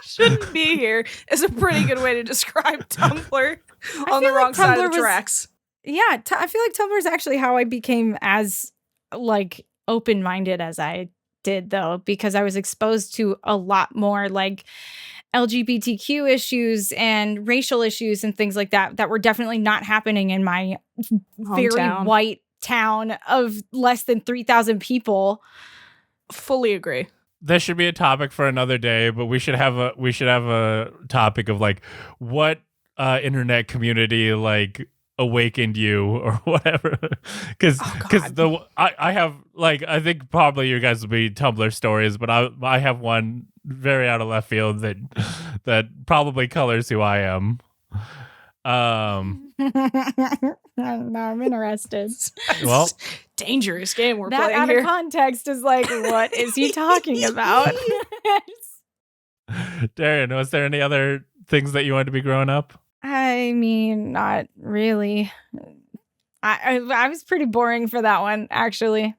B: shouldn't be here is a pretty good way to describe Tumblr on the wrong side of the tracks.
C: Yeah, I feel like Tumblr is actually how I became as like open-minded as I did, though, because I was exposed to a lot more like LGBTQ issues and racial issues and things like that were definitely not happening in my very white town of less than 3,000 people.
B: Fully agree.
A: This should be a topic for another day, but we should have a topic of like what internet community like awakened you or whatever. Because I have like, I think probably you guys will be Tumblr stories, but I have one very out of left field that probably colors who I am.
C: Now I'm interested.
A: Well,
B: dangerous game we're
C: that
B: playing
C: out
B: here.
C: of context is like, what is he talking about?
A: Darrian, was there any other things that you wanted to be growing up?
C: I mean, not really. I was pretty boring for that one, actually.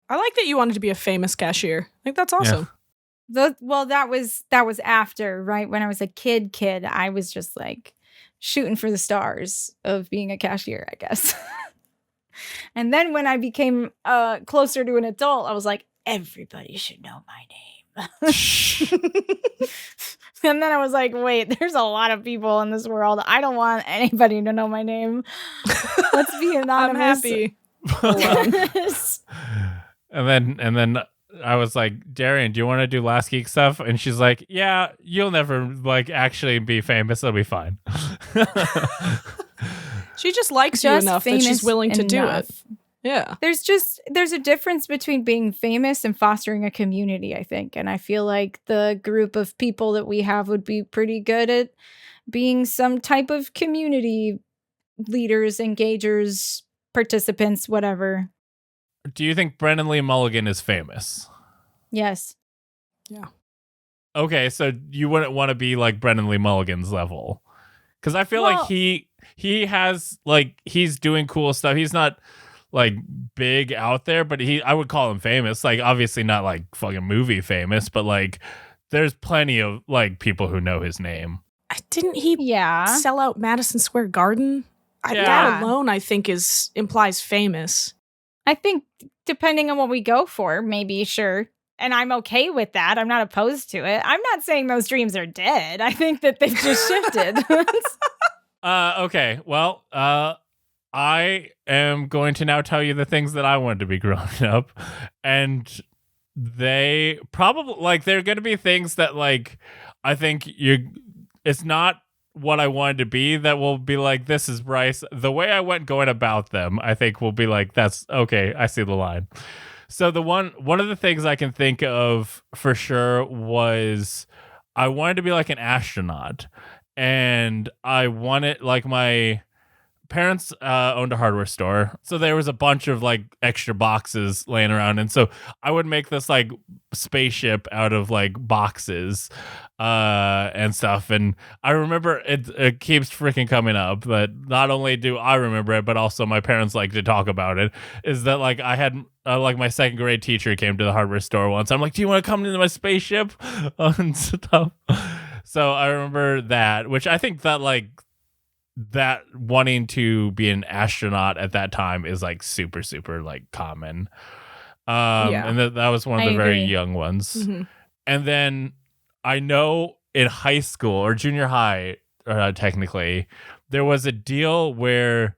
B: I like that you wanted to be a famous cashier. I think that's awesome.
C: Yeah. Well, that was after, right? When I was a kid, I was just like shooting for the stars of being a cashier, I guess. And then when I became closer to an adult, I was like, everybody should know my name. And then I was like, wait, there's a lot of people in this world. I don't want anybody to know my name. Let's be anonymous.
B: I'm happy.
A: And then I was like, Darrian, do you want to do Last Geek stuff? And she's like, yeah, you'll never like actually be famous. It'll be fine.
B: She just likes you enough that she's willing to do it. Yeah.
C: There's a difference between being famous and fostering a community, I think. And I feel like the group of people that we have would be pretty good at being some type of community leaders, engagers, participants, whatever.
A: Do you think Brennan Lee Mulligan is famous?
C: Yes.
B: Yeah.
A: Okay, so you wouldn't want to be like Brennan Lee Mulligan's level. Because I feel like he has like, he's doing cool stuff. He's not like big out there, but I would call him famous. Like obviously not like fucking movie famous, but like there's plenty of like people who know his name.
B: Didn't he sell out Madison Square Garden? That alone I think implies famous.
C: I think depending on what we go for, maybe, sure. And I'm okay with that. I'm not opposed to it. I'm not saying those dreams are dead. I think that they've just shifted.
A: Okay. Well, I am going to now tell you the things that I wanted to be growing up. And they probably, like, they're going to be things that, like, I think it's not what I wanted to be that will be like, this is Bryce. The way I went going about them, I think will be like, that's okay. I see the line. So one of the things I can think of for sure was I wanted to be like an astronaut, and I wanted like my parents owned a hardware store, so there was a bunch of like extra boxes laying around, and so I would make this like spaceship out of like boxes and stuff. And I remember it keeps freaking coming up, but not only do I remember it, but also my parents like to talk about it, is that like I had like my second grade teacher came to the hardware store once. I'm like, do you want to come into my spaceship and stuff? So I remember that, which I think that like that wanting to be an astronaut at that time is like super, super like common. And that was one of the very young ones.
B: Mm-hmm.
A: And then I know in high school or junior high, technically, there was a deal where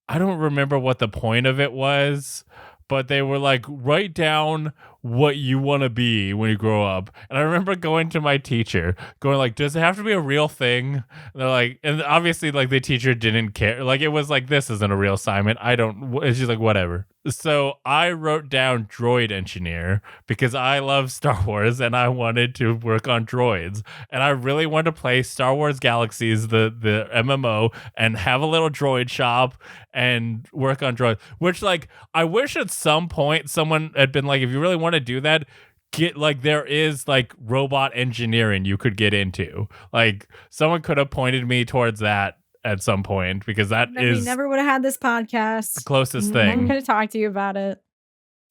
A: I don't remember what the point of it was, but they were like, write down what you want to be when you grow up. And I remember going to my teacher, going like, does it have to be a real thing? And they're like, and obviously like the teacher didn't care. Like it was like, this isn't a real assignment. And she's like, whatever. So I wrote down droid engineer because I love Star Wars and I wanted to work on droids. And I really wanted to play Star Wars Galaxies, the MMO, and have a little droid shop and work on droids. Which like, I wish at some point someone had been like, if you really want to do that, get like there is like robot engineering you could get into. Like someone could have pointed me towards that at some point, because that is
C: we never would have had this podcast.
A: the closest
C: I'm
A: thing.
C: going to talk to you about it.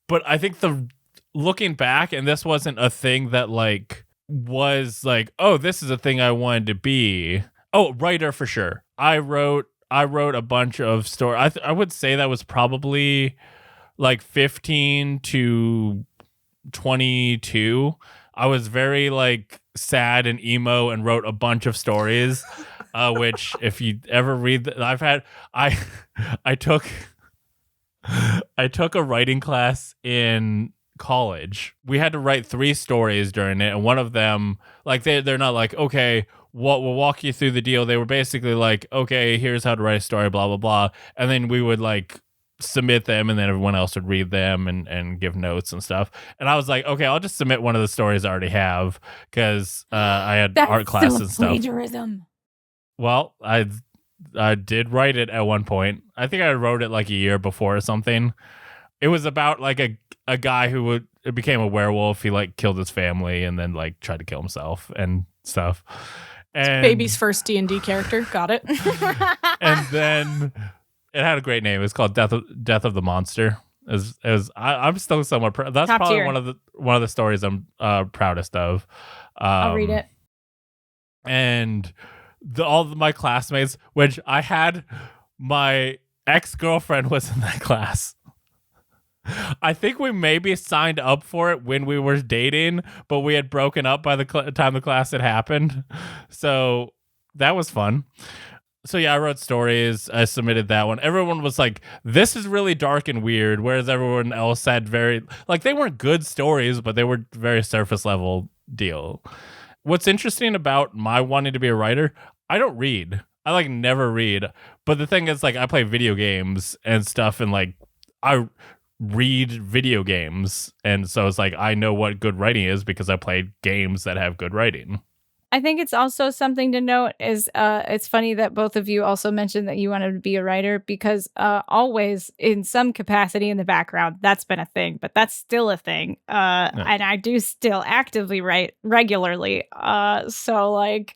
A: But I think looking back, and this wasn't a thing that like was like, oh, this is a thing I wanted to be. Oh, writer for sure. I wrote a bunch of stories. I would say that was probably like 15 to 22. I was very like sad and emo and wrote a bunch of stories. Which if you ever read I took a writing class in college. We had to write 3 stories during it, and one of them, like they're not like, okay, we'll walk you through the deal. They were basically like, okay, here's how to write a story, blah blah blah, and then we would like submit them, and then everyone else would read them and give notes and stuff. And I was like, okay, I'll just submit one of the stories I already have, because I had art classes and stuff.
C: Plagiarism.
A: Well, I did write it at one point. I think I wrote it like a year before or something. It was about like a guy who became a werewolf. He like killed his family and then like tried to kill himself and stuff. And
B: Baby's first D&D character. Got it.
A: And then it had a great name. It was called Death of the Monster. I'm still somewhat proud. That's
C: Top
A: probably
C: tier.
A: one of the stories I'm proudest of.
C: I'll read it.
A: And all of my classmates, which I had, my ex-girlfriend was in that class. I think we maybe signed up for it when we were dating, but we had broken up by the time the class had happened. So that was fun. So yeah, I wrote stories. I submitted that one. Everyone was like, this is really dark and weird, whereas everyone else had very, like, they weren't good stories, but they were very surface level deal. What's interesting about my wanting to be a writer, I don't read. I like never read. But the thing is, like, I play video games and stuff, and like I read video games. And so it's like I know what good writing is because I played games that have good writing.
C: I think it's also something to note is it's funny that both of you also mentioned that you wanted to be a writer, because always in some capacity in the background, that's been a thing, but that's still a thing. And I do still actively write regularly. So like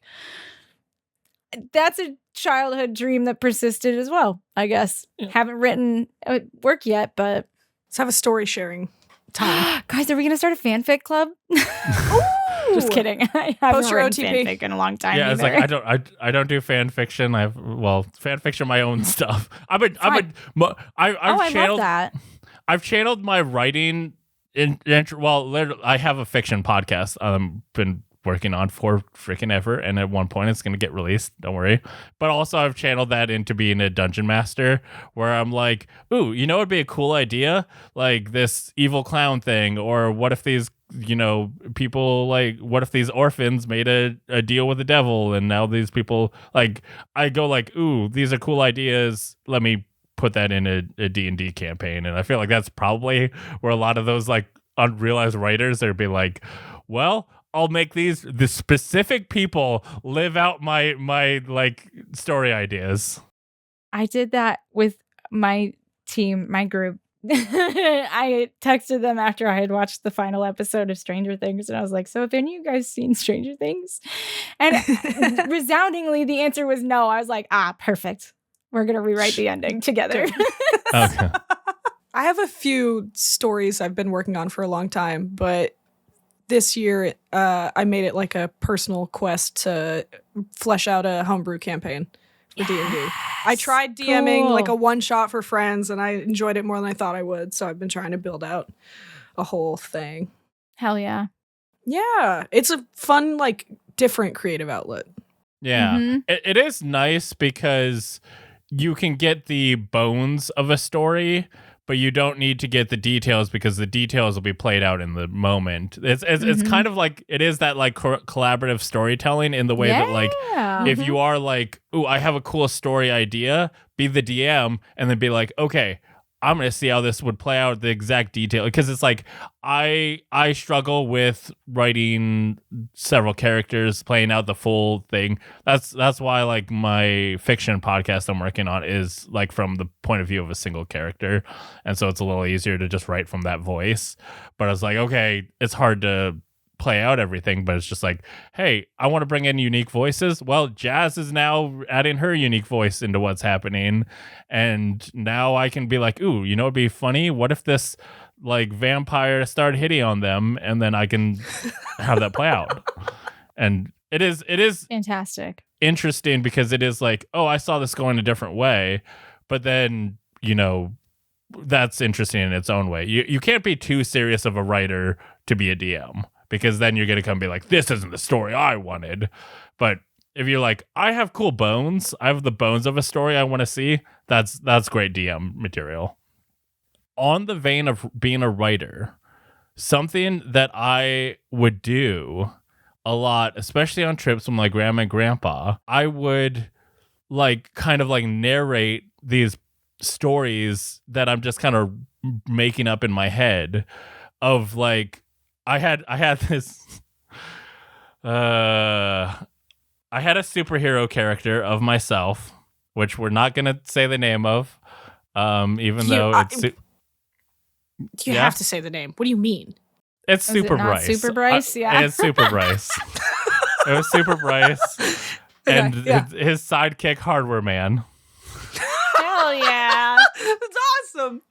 C: that's a childhood dream that persisted as well, I guess. Yeah. Haven't written work yet, but
B: let's have a story sharing time.
C: Guys, are we going to start a fanfic club? Just kidding. I haven't written fanfic in a long time.
A: Yeah,
C: either.
A: It's like I don't do fan fiction. Fan fiction my own stuff. I've
C: love that.
A: I've channeled my writing literally, I have a fiction podcast I've been working on for freaking ever, and at one point it's going to get released, don't worry. But also I've channeled that into being a dungeon master, where I'm like, ooh, you know what'd be a cool idea? Like this evil clown thing, or what if these people, like, what if these orphans made a deal with the devil, and now these people, like, I go like, ooh, these are cool ideas, let me put that in a D&D campaign. And I feel like that's probably where a lot of those like unrealized writers are be like, well, I'll make the specific people live out my like story ideas.
C: I did that with my team, my group. I texted them after I had watched the final episode of Stranger Things, and I was like, so have any of you guys seen Stranger Things? And resoundingly, the answer was no. I was like, perfect. We're going to rewrite the ending together.
A: Okay.
B: I have a few stories I've been working on for a long time, but this year I made it like a personal quest to flesh out a homebrew campaign for D&D. I tried DMing like a one shot for friends, and I enjoyed it more than I thought I would. So I've been trying to build out a whole thing.
C: Hell yeah.
B: Yeah. It's a fun, like different creative outlet.
A: Yeah.
C: Mm-hmm.
A: It is nice because you can get the bones of a story, but you don't need to get the details because the details will be played out in the moment. It's kind of like, it is that like collaborative storytelling in the way that like, if you are like, ooh, I have a cool story idea, be the DM and then be like, okay, I'm going to see how this would play out, the exact detail. Because it's like, I struggle with writing several characters, playing out the full thing. That's why like my fiction podcast I'm working on is like from the point of view of a single character. And so it's a little easier to just write from that voice. But I was like, okay, it's hard to play out everything, but it's just like, hey, I want to bring in unique voices. Well, Jazz is now adding her unique voice into what's happening, and now I can be like, ooh, you know, it'd be funny, what if this like vampire started hitting on them, and then I can have that play out. And it is
C: fantastic,
A: interesting because it is like, oh, I saw this going a different way, but then, you know, that's interesting in its own way. You can't be too serious of a writer to be a DM, because then you're going to come be like, this isn't the story I wanted. But if you're like, I have cool bones, I have the bones of a story I want to see, that's great DM material. On the vein of being a writer, something that I would do a lot, especially on trips with my grandma and grandpa, I would like kind of like narrate these stories that I'm just kind of making up in my head of like, I had this I had a superhero character of myself, which we're not going to say the name of, even though it's
B: you have to say the name. What do you mean?
A: It's Super Bryce.
C: Super Bryce, yeah.
A: It's Super Bryce. It was Super Bryce and his sidekick Hardware Man.
C: Hell yeah.
B: That's awesome.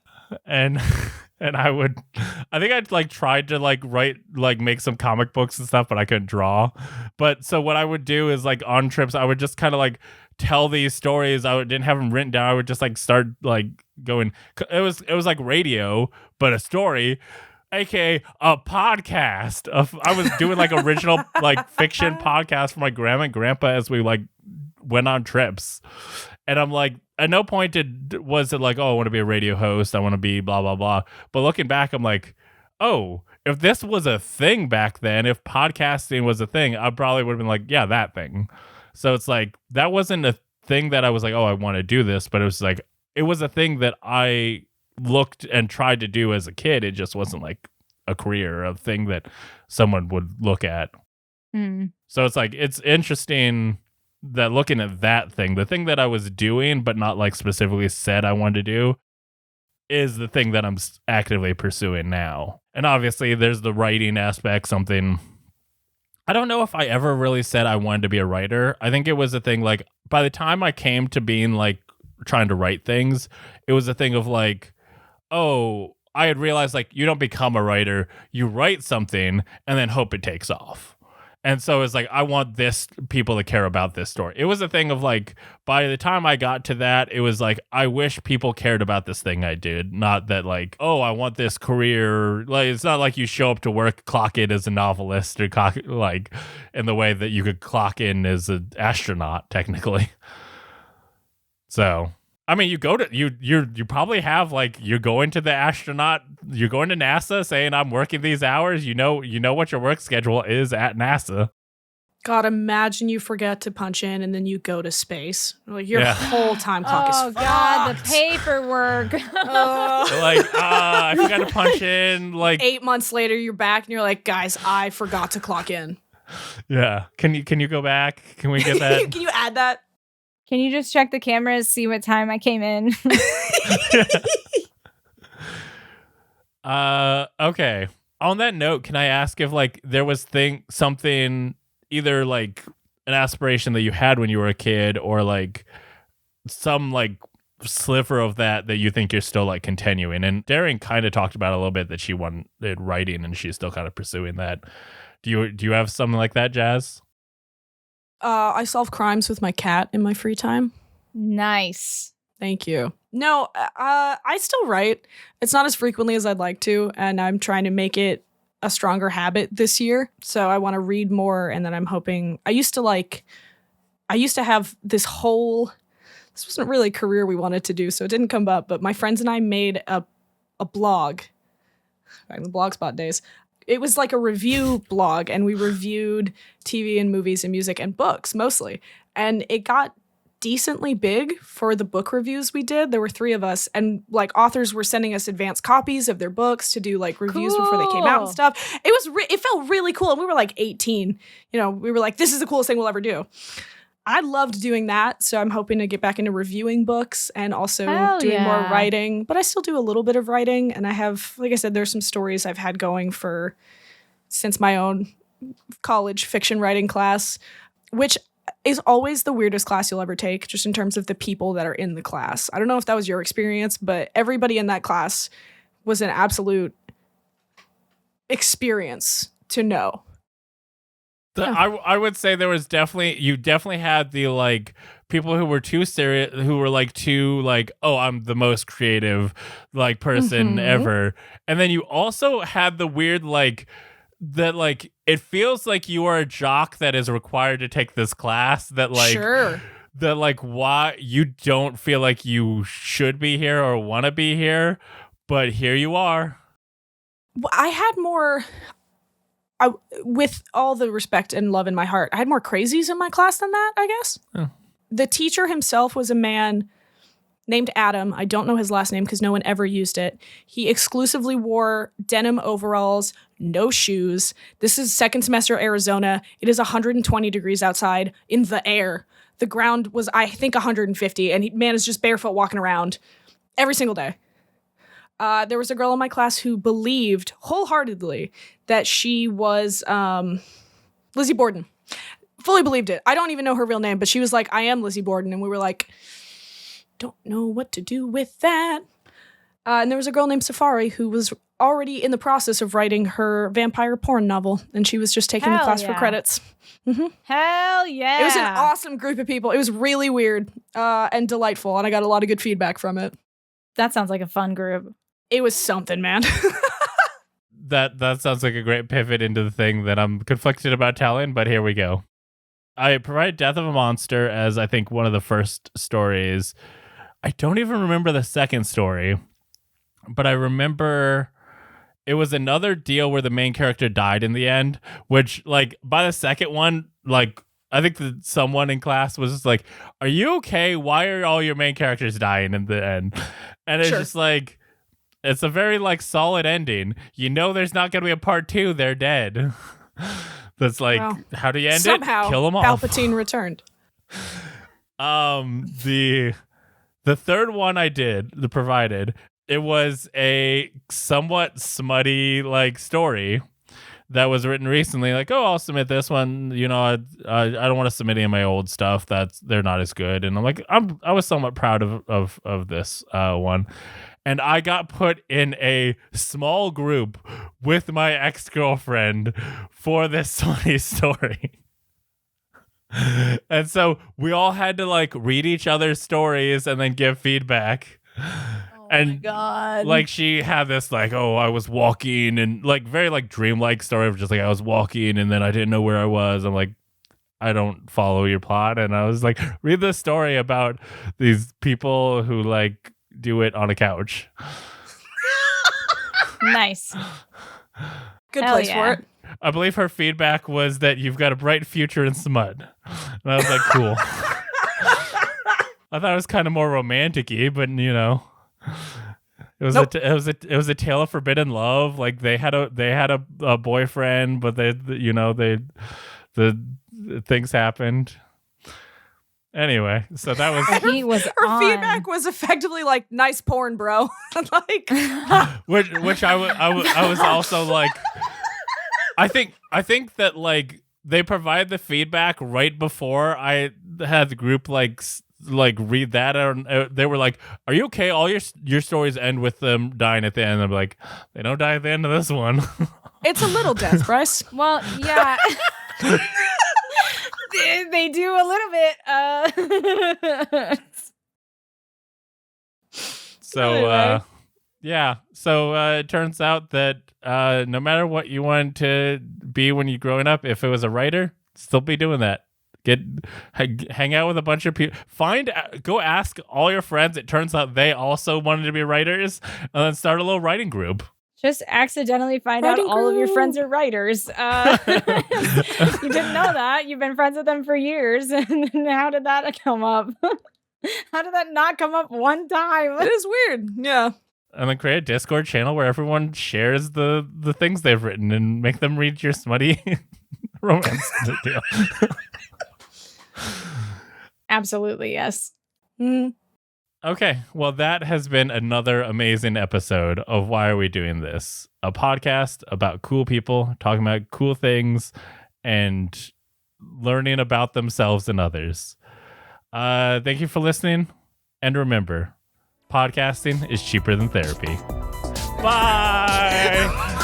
A: And I think I'd like tried to like write, like make some comic books and stuff, but I couldn't draw. But so what I would do is like on trips, I would just kind of like tell these stories. Didn't have them written down. I would just like start like going, it was like radio, but a story, aka a podcast I was doing like original like fiction podcast for my grandma and grandpa as we like went on trips. And I'm like, at no point was it like, oh, I want to be a radio host, I want to be blah, blah, blah. But looking back, I'm like, oh, if this was a thing back then, if podcasting was a thing, I probably would have been like, yeah, that thing. So it's like, that wasn't a thing that I was like, oh, I want to do this. But it was like, it was a thing that I looked and tried to do as a kid. It just wasn't like a career, a thing that someone would look at. So it's like, it's interesting that looking at that thing, the thing that I was doing, but not like specifically said I wanted to do, is the thing that I'm actively pursuing now. And obviously there's the writing aspect, something I don't know if I ever really said I wanted to be a writer. I think it was a thing like by the time I came to being like trying to write things, it was a thing of like, oh, I had realized like you don't become a writer, you write something and then hope it takes off. And so it's like, I want people to care about this story. It was a thing of like, by the time I got to that, it was like, I wish people cared about this thing I did. Not that like, oh, I want this career. Like, it's not like you show up to work, clock in as a novelist or like in the way that you could clock in as an astronaut, technically. So, I mean, you probably have like, you're going to NASA saying I'm working these hours. You know what your work schedule is at NASA.
B: God, imagine you forget to punch in and then you go to space. Like your whole time clock is fucked.
C: Oh God, the paperwork.
A: Like, I forgot to punch in. Like
B: 8 months later, you're back and you're like, guys, I forgot to clock in.
A: Yeah. Can you go back? Can we get that?
B: Can you add that?
C: Can you just check the cameras, see what time I came in?
A: Okay. On that note, can I ask if like there was something either like an aspiration that you had when you were a kid or like some like sliver of that you think you're still like continuing? And Darrian kind of talked about a little bit that she wanted writing and she's still kind of pursuing that. Do you have something like that, Jazz?
B: I solve crimes with my cat in my free time.
C: Nice.
B: Thank you. No, I still write. It's not as frequently as I'd like to, and I'm trying to make it a stronger habit this year. So I want to read more, and then I'm hoping. I used to have this wasn't really a career we wanted to do, so it didn't come up, but my friends and I made a blog back in the Blogspot days. It was like a review blog, and we reviewed TV and movies and music and books mostly. And it got decently big for the book reviews we did. There were 3 of us, and like authors were sending us advanced copies of their books to do like reviews before they came out and stuff. It felt really cool, and we were like 18. You know, we were like, this is the coolest thing we'll ever do. I loved doing that, so I'm hoping to get back into reviewing books and also doing more writing. But I still do a little bit of writing, and I have, like I said, there's some stories I've had going since my own college fiction writing class, which is always the weirdest class you'll ever take, just in terms of the people that are in the class. I don't know if that was your experience, but everybody in that class was an absolute experience to know.
A: I would say you definitely had the like people who were too serious, who were like too like, oh, I'm the most creative like person ever. And then you also had the weird like that like it feels like you are a jock that is required to take this class that like that like why you don't feel like you should be here or want to be here, but here you are.
B: I had more with all the respect and love in my heart, I had more crazies in my class than that, I guess.
A: Oh.
B: The teacher himself was a man named Adam. I don't know his last name because no one ever used it. He exclusively wore denim overalls, no shoes. This is second semester Arizona. It is 120 degrees outside in the air. The ground was, I think, 150, and man is just barefoot walking around every single day. There was a girl in my class who believed wholeheartedly that she was Lizzie Borden. Fully believed it. I don't even know her real name, but she was like, I am Lizzie Borden. And we were like, don't know what to do with that. And there was a girl named Safari who was already in the process of writing her vampire porn novel. And she was just taking the class for credits. Mm-hmm.
C: Hell yeah.
B: It was an awesome group of people. It was really weird and delightful. And I got a lot of good feedback from it.
C: That sounds like a fun group.
B: It was something, man.
A: That sounds like a great pivot into the thing that I'm conflicted about telling, but here we go. I provided Death of a Monster as, I think, one of the first stories. I don't even remember the second story, but I remember it was another deal where the main character died in the end, which, like, by the second one, like, I think that someone in class was just like, are you okay? Why are all your main characters dying in the end? And it's just like, it's a very like solid ending. You know, there's not going to be a part 2. They're dead. That's like, how do you end
B: somehow,
A: it? Kill them off.
B: Palpatine returned.
A: The third one I provided, it was a somewhat smutty like story that was written recently. Like, oh, I'll submit this one. You know, I don't want to submit any of my old stuff. They're not as good. And I'm like, I was somewhat proud of this one. And I got put in a small group with my ex-girlfriend for this funny story. And so we all had to like read each other's stories and then give feedback. And
B: my God.
A: Like she had this like, oh, I was walking and like very like dreamlike story of just like I was walking and then I didn't know where I was. I'm like, I don't follow your plot. And I was like, read this story about these people who like do it on a couch.
C: Nice.
B: Good place for it.
A: I believe her feedback was that you've got a bright future in smut. And I was like, cool. I thought it was kind of more romantic-y, but you know, it was it was a tale of forbidden love. Like they had a boyfriend, but the things happened. Anyway, so that was
C: He was
B: Her feedback was effectively like, "Nice porn, bro." Like,
A: which I was also like, I think that like they provide the feedback right before I had the group like read that, and they were like, "Are you okay? All your stories end with them dying at the end." I'm like, they don't die at the end of this one.
B: it's a little death, Bryce.
C: Well, yeah. They do a little bit.
A: So
B: Anyway.
A: yeah. So it turns out that no matter what you wanted to be when you're growing up, if it was a writer, still be doing that. Hang out with a bunch of people. Go ask all your friends. It turns out they also wanted to be writers, and then start a little writing group.
C: Just accidentally find out
B: Writing
C: all of your
B: group.
C: friends are writers. You didn't know that. You've been friends with them for years. And how did that come up? How did that not come up one time?
B: It is weird. Yeah.
A: And then create a Discord channel where everyone shares the things they've written and make them read your smutty romance deal.
C: Absolutely, yes.
B: Mm.
A: Okay, well, that has been another amazing episode of Why Are We Doing This? A podcast about cool people talking about cool things and learning about themselves and others. Thank you for listening. And remember, podcasting is cheaper than therapy. Bye!